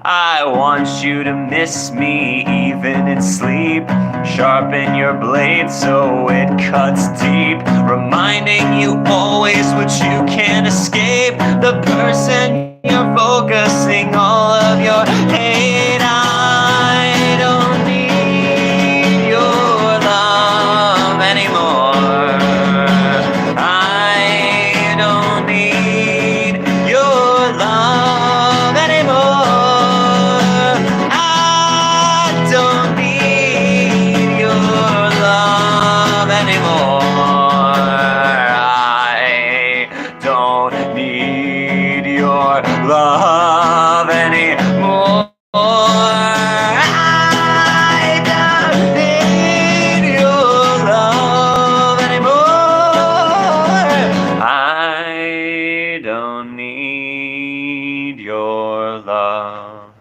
I want you to miss me even in sleep. Sharpen your blade so it cuts deep, reminding you always what you can't escape. The person you're focusing all of your hate. I don't need your love anymore. I don't need your love anymore. I don't need your love anymore. I don't need your love anymore. I don't need your love anymore. I don't need your love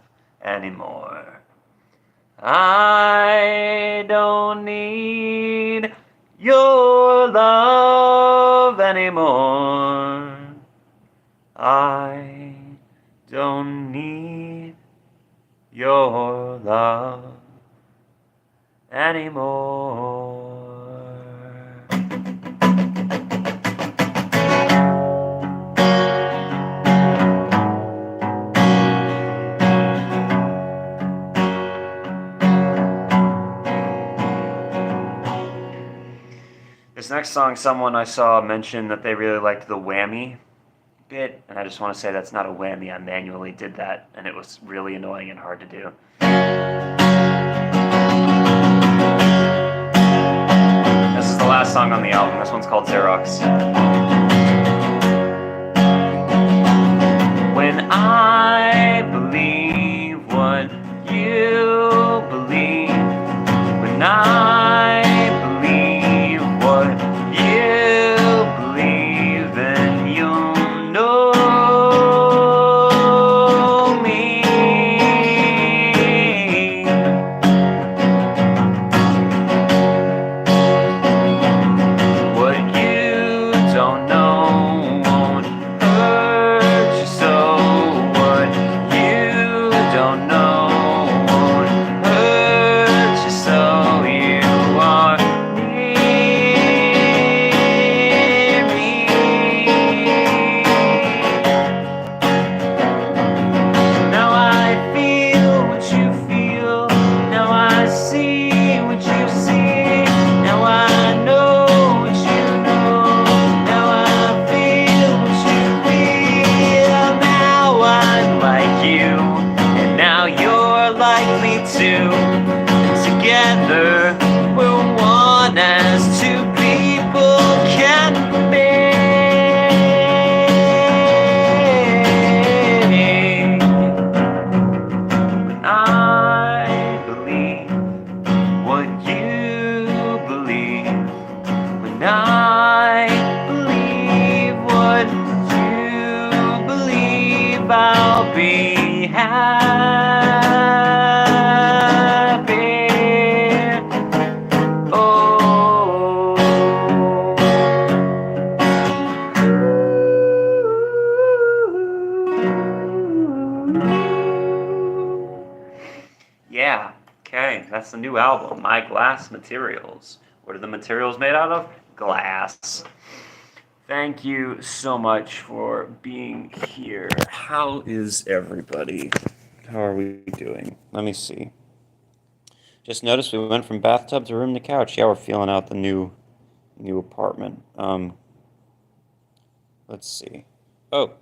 anymore. I don't need your love anymore. I don't need your love anymore. This next song, someone I saw mentioned that they really liked the whammy bit, and I just want to say that's not a whammy. I manually did that, and it was really annoying and hard to do. This is the last song on the album. This one's called Xerox. When I believe be happy. Oh. Yeah, okay, that's the new album, My Glass Materials. What are the materials made out of? Glass. Thank you so much for being here. How is everybody? How are we doing? Let me see. Just noticed we went from bathtub to room to couch. Yeah, we're feeling out the new apartment. Let's see. Oh,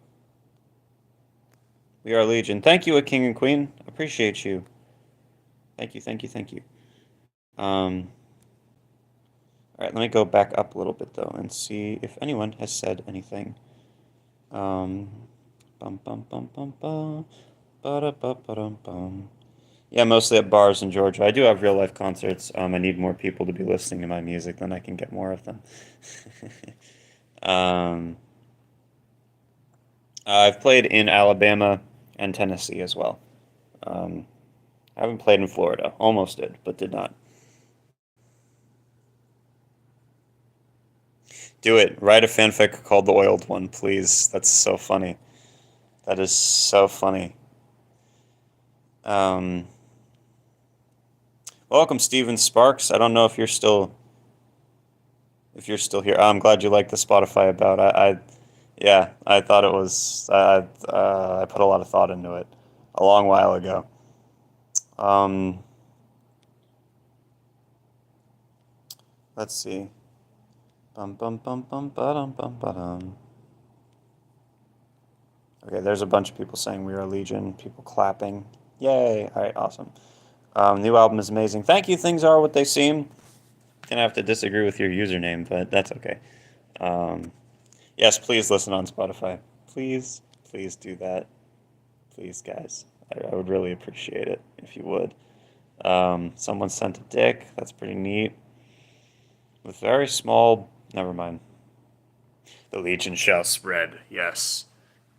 we are Legion. Thank you, a king and queen. Appreciate you. Thank you, thank you, thank you. All right, let me go back up a little bit though and see if anyone has said anything. Bum bum bum bum bum. Ba-da-ba-ba-dum-bum. Yeah, mostly at bars in Georgia. I do have real life concerts. I need more people to be listening to my music, then I can get more of them. I've played in Alabama and Tennessee as well. I haven't played in Florida. Almost did, but did not. Do it. Write a fanfic called The Oiled One, please. That's so funny. That is so funny. Welcome, Steven Sparks. I don't know if you're still here. I'm glad you like the Spotify about. Yeah, I thought it was. I put a lot of thought into it a long while ago. Let's see. Bum bum bum bum ba-dum bum ba-dum. Okay, there's a bunch of people saying we are Legion. People clapping. Yay! All right, awesome. New album is amazing. Thank you. Things are what they seem. Gonna have to disagree with your username, but that's okay. Yes, please listen on Spotify. Please, please do that. Please, guys. I would really appreciate it if you would. Someone sent a dick. That's pretty neat. With very small. Never mind. The Legion shall spread. Yes.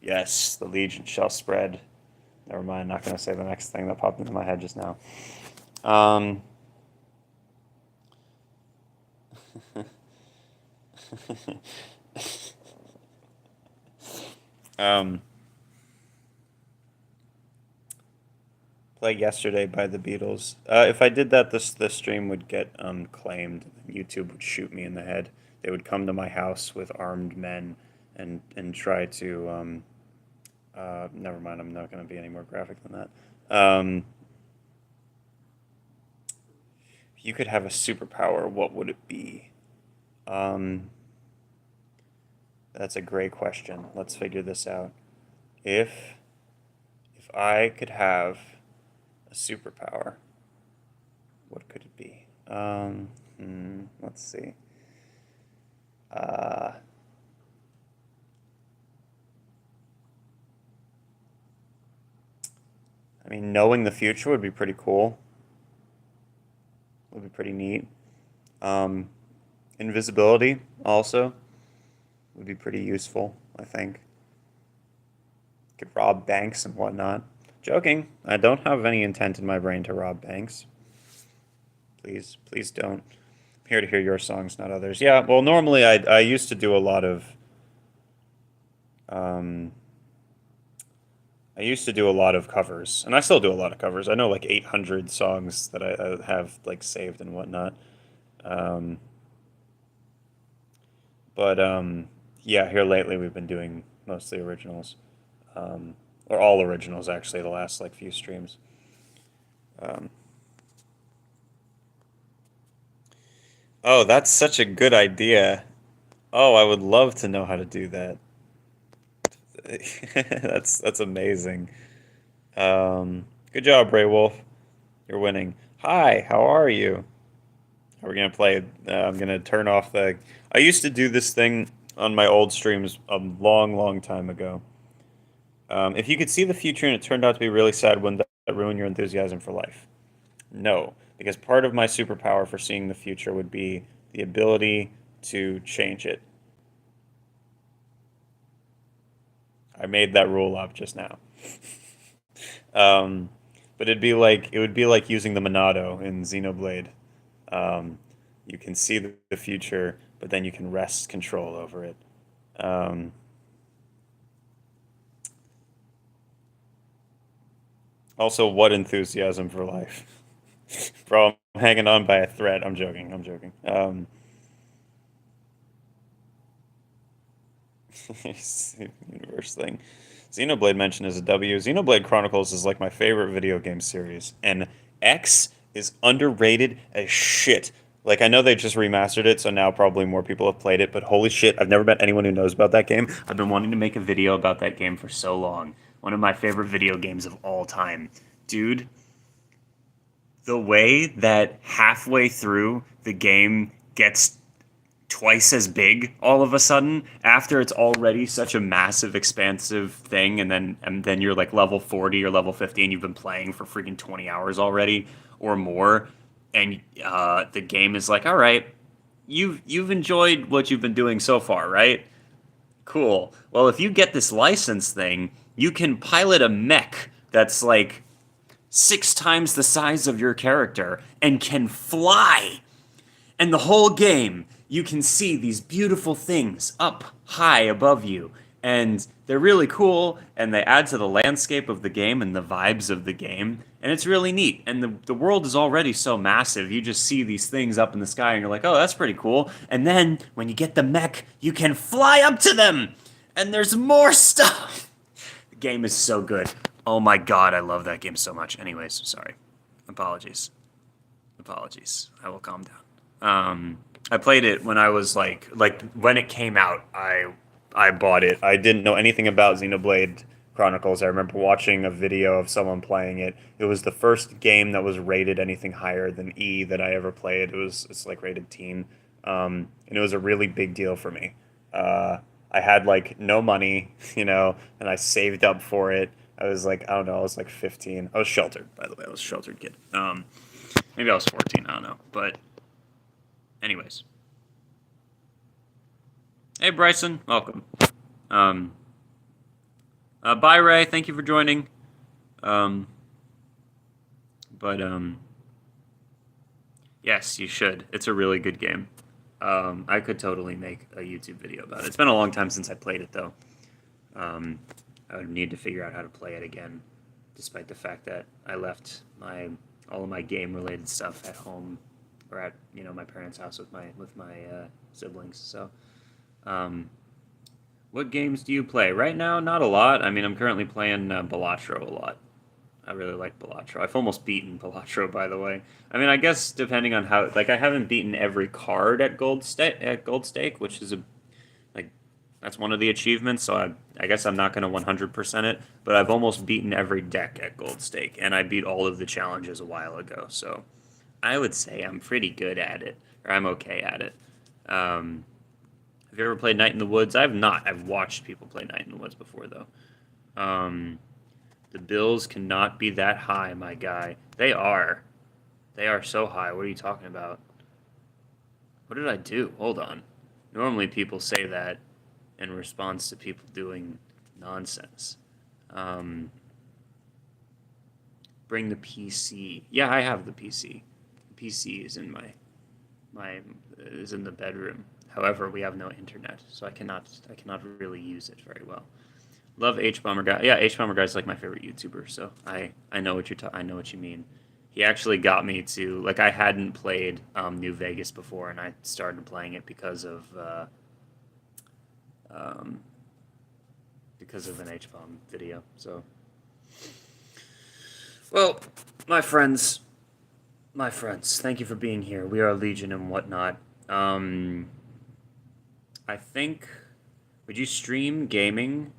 Yes, the Legion shall spread. Never mind. Not going to say the next thing that popped into my head just now. Play Yesterday by the Beatles. If I did that, this stream would get claimed. YouTube would shoot me in the head. They would come to my house with armed men and try to. Never mind. I'm not going to be any more graphic than that. If you could have a superpower, what would it be? That's a great question. Let's figure this out. If I could have a superpower, what could it be? Let's see. I mean, knowing the future would be pretty cool. Would be pretty neat. Invisibility also would be pretty useful, I think. Could rob banks and whatnot. Joking. I don't have any intent in my brain to rob banks. Please, please don't. I'm here to hear your songs, not others. Yeah, well, normally I used to do a lot of. I used to do a lot of covers, and I still do a lot of covers. I know like 800 songs that I have like saved and whatnot. But yeah, here lately we've been doing mostly originals, or all originals actually. The last like few streams. Oh, that's such a good idea. Oh, I would love to know how to do that. That's amazing. Good job, Bray Wolf. You're winning. Hi, how are you? Are we gonna play? I'm gonna turn off the. I used to do this thing on my old streams a long, long time ago. If you could see the future and it turned out to be really sad, wouldn't that ruin your enthusiasm for life? No, because part of my superpower for seeing the future would be the ability to change it. I made that rule up just now. Um, but it would be like using the Monado in Xenoblade. Um, you can see the future, but then you can wrest control over it. Um, Also, what enthusiasm for life. Bro, I'm hanging on by a thread. I'm joking. I'm joking. Universe thing. Xenoblade mentioned is a W. Xenoblade Chronicles is like my favorite video game series, and X is underrated as shit. Like I know they just remastered it, so now probably more people have played it, but holy shit, I've never met anyone who knows about that game. I've been wanting to make a video about that game for so long. One of my favorite video games of all time. Dude, the way that halfway through the game gets twice as big all of a sudden after it's already such a massive expansive thing, and then you're like level 40 or level 50 and you've been playing for freaking 20 hours already or more, and the game is like, all right, you've enjoyed what you've been doing so far, right? Cool. Well, if you get this license thing, you can pilot a mech that's like 6 times the size of your character and can fly. And the whole game, you can see these beautiful things up high above you. And they're really cool, and they add to the landscape of the game and the vibes of the game. And it's really neat. And the world is already so massive. You just see these things up in the sky, and you're like, oh, that's pretty cool. And then when you get the mech, you can fly up to them. And there's more stuff. The game is so good. Oh my god, I love that game so much. Anyways, sorry. Apologies. Apologies. I will calm down. I played it when I was like when it came out. I bought it. I didn't know anything about Xenoblade Chronicles. I remember watching a video of someone playing it. It was the first game that was rated anything higher than E that I ever played. It's like rated teen, and it was a really big deal for me. I had like no money, and I saved up for it. I was like, I don't know, I was like 15. I was sheltered, by the way. I was a sheltered kid. Maybe I was 14. I don't know, but anyways. Hey, Bryson, welcome. Um, bye, Ray. Thank you for joining. Um, but yes, you should. It's a really good game. I could totally make a YouTube video about it. It's been a long time since I played it, though. I would need to figure out how to play it again, despite the fact that I left all of my game-related stuff at home or at my parents' house with my siblings. So, what games do you play right now? Not a lot. I mean, I'm currently playing Balatro a lot. I really like Balatro. I've almost beaten Balatro, by the way. I mean, I guess depending on how, like, I haven't beaten every card at Gold Stake, which is like that's one of the achievements. So I guess I'm not going to 100% it, but I've almost beaten every deck at Gold Stake, and I beat all of the challenges a while ago. So I would say I'm pretty good at it, or I'm okay at it. Have you ever played Night in the Woods? I have not. I've watched people play Night in the Woods before, though. The bills cannot be that high, my guy. They are. They are so high. What are you talking about? What did I do? Hold on. Normally people say that in response to people doing nonsense. Um, Bring the PC. Yeah, I have the PC. The PC is in my is in the bedroom. However, we have no internet, so I cannot really use it very well. Love H Bomber Guy. Yeah, H Bomber Guy is like my favorite YouTuber, so I know what I know what you mean. He actually got me to like I hadn't played New Vegas before, and I started playing it um, because of an H Bomb video. So, well, my friends, thank you for being here. We are Legion and whatnot. I think, would you stream gaming?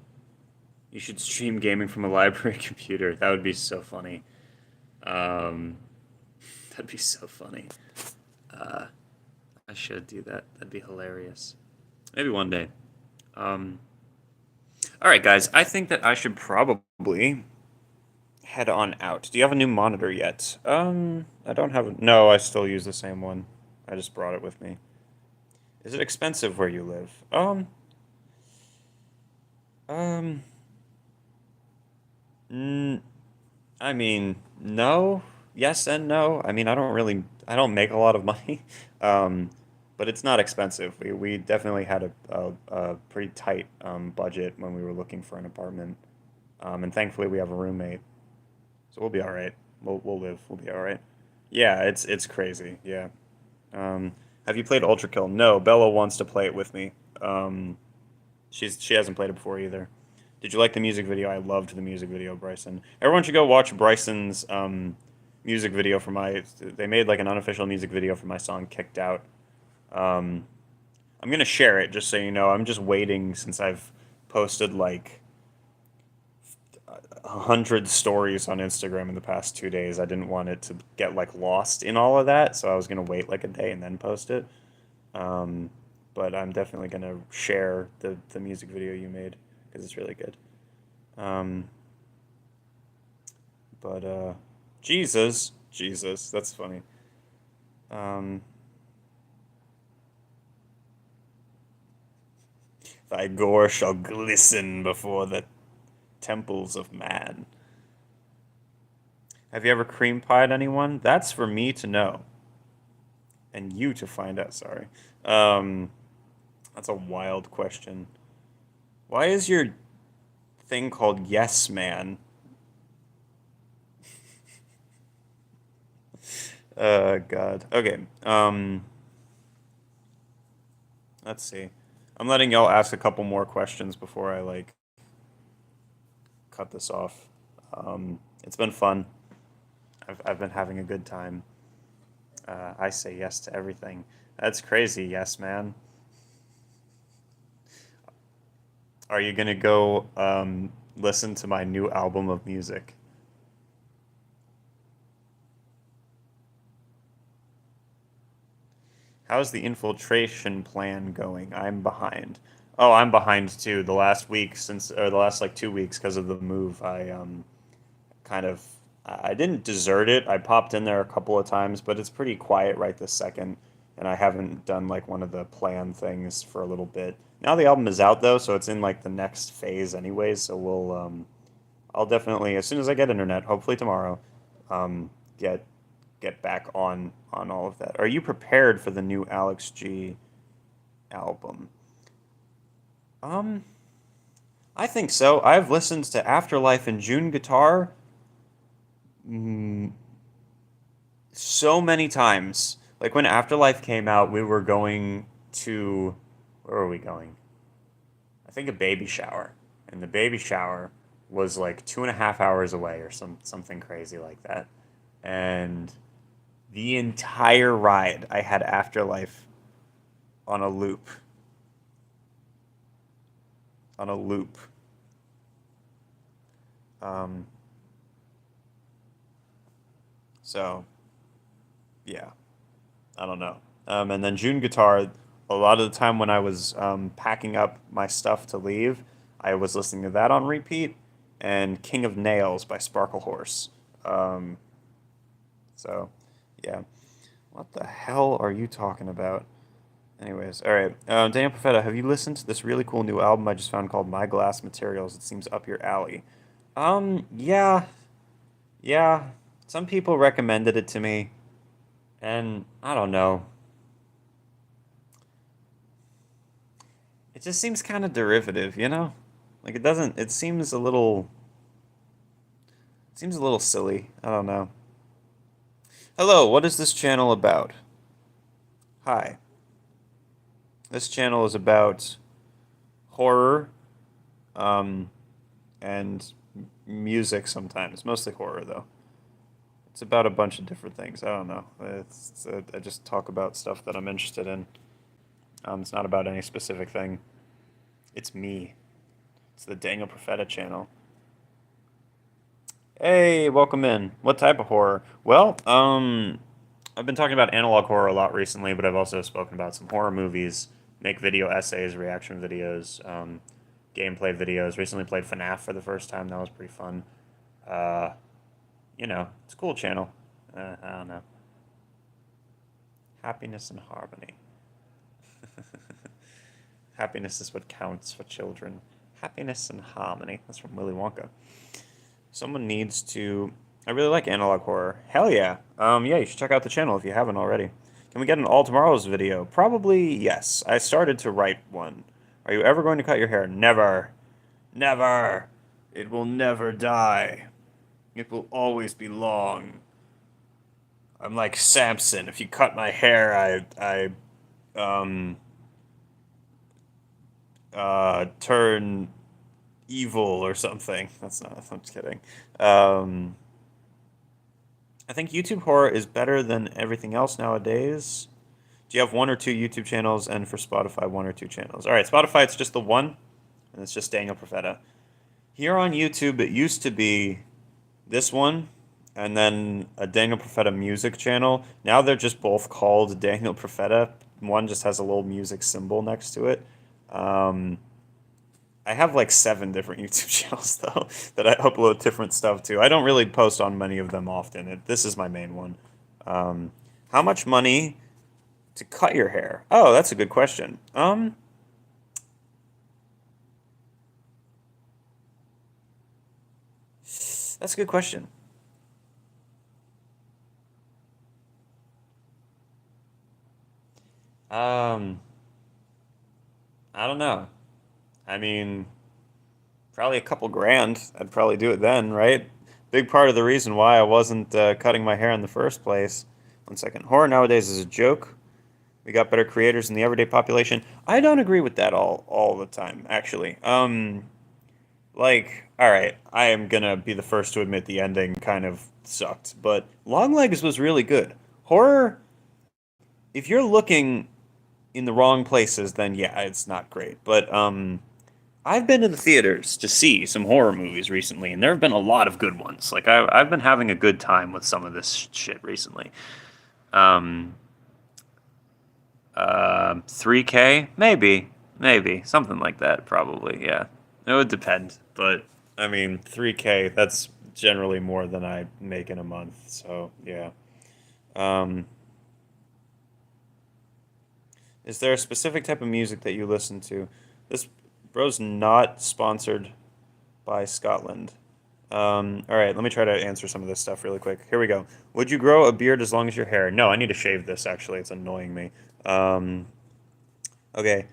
You should stream gaming from a library computer. That would be so funny. Um, that'd be so funny. Uh, I should do that. That'd be hilarious. Maybe one day. Um, all right, guys. I think that I should probably head on out. Do you have a new monitor yet? I don't have. No, I still use the same one. I just brought it with me. Is it expensive where you live? Um, mm, I mean, no, yes and no. I mean, I don't make a lot of money, um, but it's not expensive. We definitely had a pretty tight budget when we were looking for an apartment, and thankfully we have a roommate, so we'll be all right. We'll live. We'll be all right. Yeah, it's crazy. Yeah. Um, have you played Ultra Kill? No, Bella wants to play it with me. Um, she hasn't played it before either. Did you like the music video? I loved the music video, Bryson. Everyone should go watch Bryson's music video for my. They made like an unofficial music video for my song "Kicked Out." Um, I'm gonna share it just so you know. I'm just waiting since I've posted like 100 stories on Instagram in the past 2 days. I didn't want it to get like lost in all of that, so I was gonna wait like a day and then post it. Um, but I'm definitely gonna share the music video you made because it's really good. Um, but Jesus, that's funny. Um, thy gore shall glisten before the temples of man. Have you ever cream pied anyone? That's for me to know and you to find out. Sorry. Um, that's a wild question. Why is your thing called Yes Man? God. Okay. Let's see. I'm letting y'all ask a couple more questions before I like cut this off. It's been fun. I've been having a good time. I say yes to everything. That's crazy. Yes, man. Are you gonna go listen to my new album of music? How's the infiltration plan going? I'm behind. Oh, I'm behind too. The last week since, or the last like 2 weeks because of the move, I kind of I didn't desert it. I popped in there a couple of times, but it's pretty quiet right this second, and I haven't done like one of the plan things for a little bit. Now the album is out though, so it's in like the next phase anyways, so I'll definitely as soon as I get internet, hopefully tomorrow, um get get back on all of that. Are you prepared for the new Alex G album? Um I think so. I've listened to Afterlife and June Guitar mm, so many times. Like when Afterlife came out, we were going to where were we going? I think a baby shower, and the baby shower was like 2.5 hours away or something crazy like that. And the entire ride, I had Afterlife on a loop, on a loop. Um, so yeah, I don't know. And then June Guitar, a lot of the time when I was packing up my stuff to leave, I was listening to that on repeat, and King of Nails by Sparkle Horse. Um, so, yeah. What the hell are you talking about? Anyways, all right. Daniel Profeta, have you listened to this really cool new album I just found called My Glass Materials? It seems up your alley. Yeah, yeah. Some people recommended it to me, and I don't know. It just seems kind of derivative, you know? Like it doesn't. It seems a little. Seems a little silly. I don't know. Hello, what is this channel about? Hi. This channel is about horror, um, and music sometimes. Mostly horror though. It's about a bunch of different things. I don't know. I just talk about stuff that I'm interested in. It's not about any specific thing. It's me. It's the Daniel Profeta channel. Hey, welcome in. What type of horror? Well, I've been talking about analog horror a lot recently, but I've also spoken about some horror movies, make video essays, reaction videos, gameplay videos. Recently played FNAF for the first time. That was pretty fun. Uh, it's a cool channel. I don't know. Happiness and harmony. Happiness is what counts for children. Happiness and harmony. That's from Willy Wonka. Someone needs to I really like analog horror. Hell yeah. Yeah, you should check out the channel if you haven't already. Can we get an All Tomorrow's video? Probably yes. I started to write one. Are you ever going to cut your hair? Never. Never. It will never die. It will always be long. I'm like Samson. If you cut my hair, um, turn evil or something. That's not, I'm just kidding. Um, I think YouTube horror is better than everything else nowadays. Do you have one or two YouTube channels, and for Spotify, one or two channels? All right, Spotify, it's just the one, and it's just Daniel Profeta. Here on YouTube, it used to be this one, and then a Daniel Profeta music channel. Now they're just both called Daniel Profeta. One just has a little music symbol next to it. I have like 7 different YouTube channels though that I upload different stuff to. I don't really post on many of them often. This is my main one. How much money to cut your hair? Oh, that's a good question. That's a good question. Um, I don't know. I mean, probably a couple grand. I'd probably do it then, right? Big part of the reason why I wasn't cutting my hair in the first place. One second. Horror nowadays is a joke. We got better creators in the everyday population. I don't agree with that all the time, actually. Like, all right, I am gonna be the first to admit the ending kind of sucked, but Longlegs was really good. Horror, if you're looking in the wrong places, then yeah, it's not great. But I've been to the theaters to see some horror movies recently, and there have been a lot of good ones. Like I've been having a good time with some of this shit recently. Um, 3K, maybe something like that. Probably, yeah. It would depend, but I mean, 3K. That's generally more than I make in a month. So yeah. Um, is there a specific type of music that you listen to? This bro's not sponsored by Scotland. All right, let me try to answer some of this stuff really quick. Here we go. Would you grow a beard as long as your hair? No, I need to shave this, actually. It's annoying me. Okay.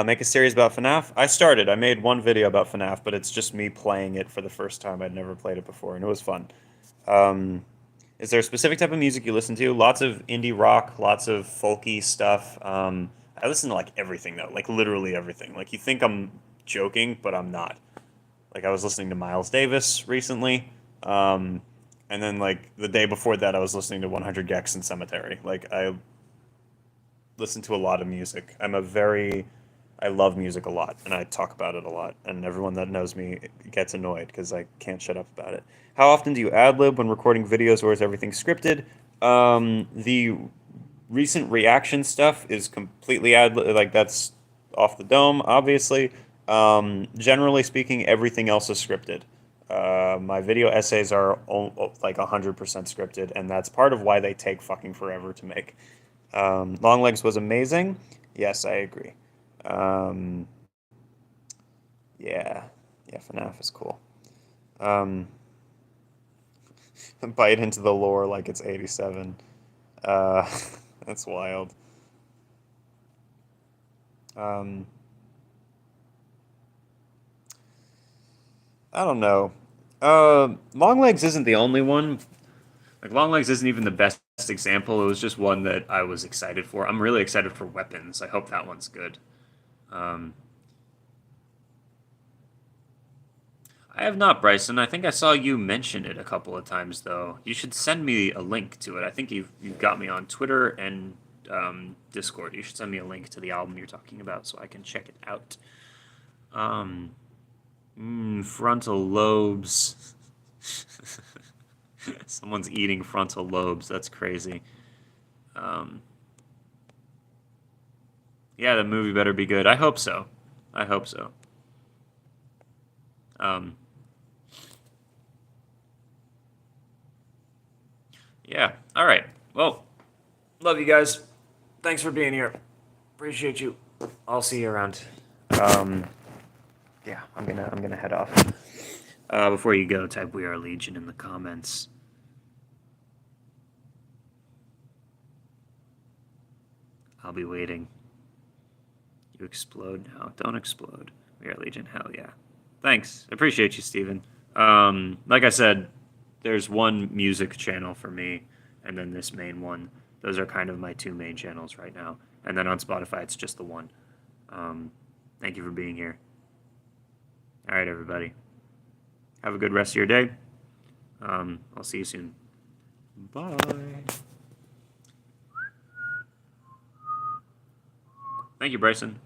Make a series about FNAF. I started. I made one video about FNAF, but it's just me playing it for the first time. I'd never played it before, and it was fun. Um, is there a specific type of music you listen to? Lots of indie rock, lots of folky stuff. I listen to like everything though, like literally everything. Like you think I'm joking, but I'm not. Like I was listening to Miles Davis recently, and then like the day before that, I was listening to 100 Gex and Cemetery. Like I listen to a lot of music. I love music a lot, and I talk about it a lot. And everyone that knows me gets annoyed because I can't shut up about it. How often do you ad lib when recording videos, or is everything scripted? The recent reaction stuff is completely ad lib, like that's off the dome, obviously. Generally speaking, everything else is scripted. My video essays are like 100% scripted, and that's part of why they take fucking forever to make. Longlegs was amazing. Yes, I agree. Um, yeah, yeah, FNAF is cool. Um, bite into the lore like it's 87. Uh, that's wild. Um, I don't know. Longlegs isn't the only one. Like Longlegs isn't even the best example. It was just one that I was excited for. I'm really excited for Weapons. I hope that one's good. Um, I have not, Bryson. I think I saw you mention it a couple of times, though. You should send me a link to it. I think you've got me on Twitter and Discord. You should send me a link to the album you're talking about so I can check it out. Um, Frontal lobes. Someone's eating frontal lobes. That's crazy. Um, yeah, the movie better be good. I hope so. I hope so. Um, yeah. All right. Well, love you guys. Thanks for being here. Appreciate you. I'll see you around. Um, yeah, I'm gonna head off. Before you go, type "We Are Legion" in the comments. I'll be waiting. You explode now. Don't explode. We are Legion. Hell yeah. Thanks. Appreciate you, Steven. Like I said, there's one music channel for me, and then this main one. Those are kind of my two main channels right now. And then on Spotify, it's just the one. Thank you for being here. All right, everybody. Have a good rest of your day. I'll see you soon. Bye. Thank you, Bryson.